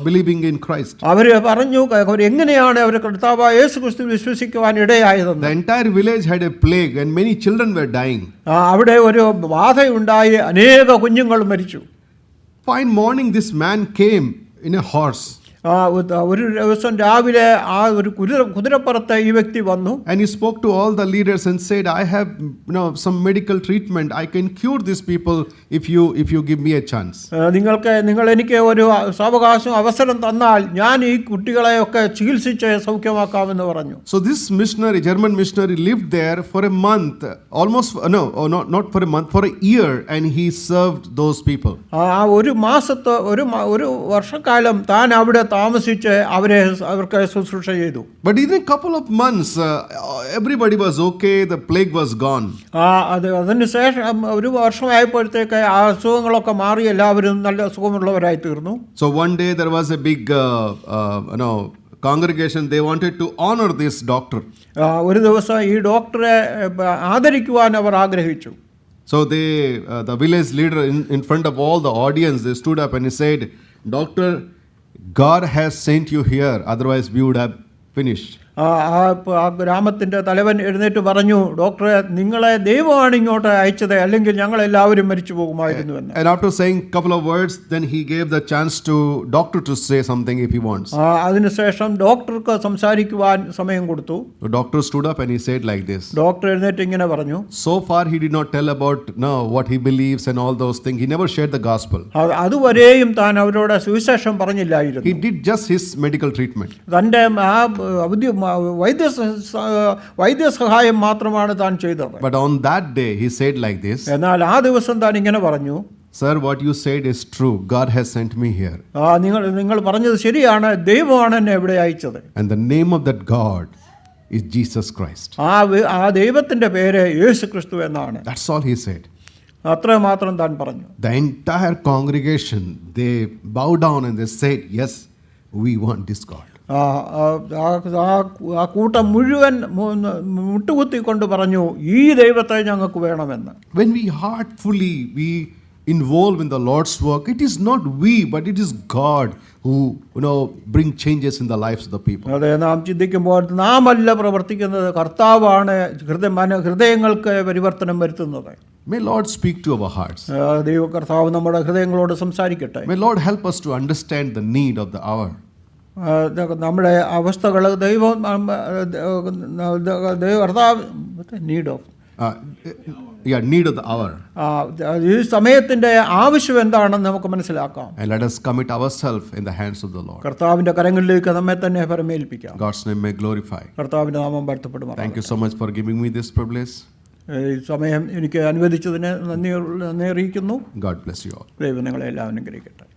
believing in Christ. അവർ പറഞ്ഞു എങ്ങനെയാണ് അവർ കർത്താവായ യേശു ക്രിസ്തു വിശ്വസിക്കുവാൻ ഇടയായതെന്ന്. The entire village had a plague and many children were dying. അവിടെ ഒരു ബാധയുണ്ടായി, അനേക കുഞ്ഞുങ്ങൾ മരിച്ചു. Fine morning, this man came in a horse. ഒരു ദിവസം രാവിലെ ആ ഒരു കുതിരപ്പുറത്ത് ഈ വ്യക്തി വന്നു. And he spoke to all the leaders and said, I have some medical treatment. I can cure these people if you give me a chance. നിങ്ങൾ എനിക്ക് ഒരു സാവകാശം അവസരം തന്നാൽ ഞാൻ ഈ കുട്ടികളെയൊക്കെ ചികിത്സിച്ച് സൗഖ്യമാക്കാമെന്ന് പറഞ്ഞു. So this missionary, German missionary, lived there for a month, not for a month, for a year, and he served those people. ഒരു മാസത്തെ ഒരു വർഷക്കാലം താൻ അവിടെ താമസിച്ച് അവർക്ക് ശുശ്രൂഷ ചെയ്തു. But in a couple of months, everybody was okay. The plague was gone. അതിനുശേഷം ഒരു വർഷമായപ്പോഴത്തേക്ക് ആ അസുഖങ്ങളൊക്കെ മാറി, എല്ലാവരും നല്ല സുഖമുള്ളവരായി തീർന്നു. So one day there was a big congregation. They wanted to honor this doctor. ഒരു ദിവസം ഈ ഡോക്ടറെ ആദരിക്കുവാൻ അവർ ആഗ്രഹിച്ചു. So the village leader in front of all the audience, they stood up and he said, Doctor, God has sent you here, otherwise we would have finished. ആ ഗ്രാമത്തിൻ്റെ തലവൻ എഴുന്നേറ്റ് പറഞ്ഞു, ഡോക്ടറെ, നിങ്ങളെ ദൈവമാണ് ഇങ്ങോട്ട് അയച്ചത്, അല്ലെങ്കിൽ ഞങ്ങൾ എല്ലാവരും മരിച്ചു പോകുമായിരുന്നു എന്ന്. And after saying a couple of words, then he gave the chance to doctor to say something if he wants. അതിനുശേഷം ഡോക്ടർക്ക് സംസാരിക്കുവാൻ സമയം കൊടുത്തു. The doctor stood up and he said like this. Doctor എഴുന്നേറ്റ് ഇങ്ങനെ പറഞ്ഞു. So far he did not tell about what he believes and all those things. He never shared the gospel. അതുവരെയും താൻ അവരോട് സുവിശേഷം പറഞ്ഞില്ലായിരുന്നു. He did just his medical treatment. തൻ്റെ വൈദ്യസഹായം മാത്രമാണ് താൻ ചെയ്തത്. But on that day he said like this. എന്നാൽ ആ ദിവസം താൻ ഇങ്ങനെ പറഞ്ഞു, Sir, what you said is true. God has sent me here. നിങ്ങൾ പറഞ്ഞത് ശരിയാണ്, ദൈവമാണ് എന്നെ ഇവിടെ അയച്ചത്. And the name of that God is Jesus Christ. ആ ദൈവത്തിന്റെ പേര് യേശു ക്രിസ്തു എന്നാണ്. That's all he said. അത്ര മാത്രം താൻ പറഞ്ഞു. The entire congregation, they bowed down and they said, yes, we want this God. ആ കൂട്ടം മുഴുവൻ മുട്ടുകുത്തിക്കൊണ്ട് പറഞ്ഞു, ഈ ദൈവത്തെ ഞങ്ങൾക്ക് വേണമെന്ന്. When we heartfully involve in the Lord's work, it is not we, but it is God who bring changes in the lives of the people. അതെ, നാം ചിന്തിക്കുമ്പോൾ നാമല്ല പ്രവർത്തിക്കുന്നത്, കർത്താവാണ് ഹൃദയങ്ങൾക്ക് പരിവർത്തനം വരുത്തുന്നത്. May Lord speak to our hearts. ദൈവ കർത്താവ് നമ്മുടെ ഹൃദയങ്ങളോട് സംസാരിക്കട്ടെ. May Lord help us to understand the need of the hour. നമ്മുടെ അവസ്ഥകൾ നീഡ് of the hour. ഈ സമയത്തിന്റെ ആവശ്യം എന്താണെന്ന് നമുക്ക് മനസ്സിലാക്കാം. And let us commit ourselves in the hands of the Lord. കർത്താവിന്റെ കരങ്ങളിലേക്ക് നമ്മെ തന്നെ പരമേൽപ്പിക്കാം. God's name may glorify. കർത്താവിന്റെ നാമം വാഴ്ത്തപ്പെടുമാറാകട്ടെ. Thank you so much for giving me this privilege. ഈ സമയം എനിക്ക് അനുവദിച്ചതിന് നന്ദി അറിയിക്കുന്നു. God bless you all. ദൈവം നിങ്ങളെ എല്ലാം അനുഗ്രഹിക്കട്ടെ.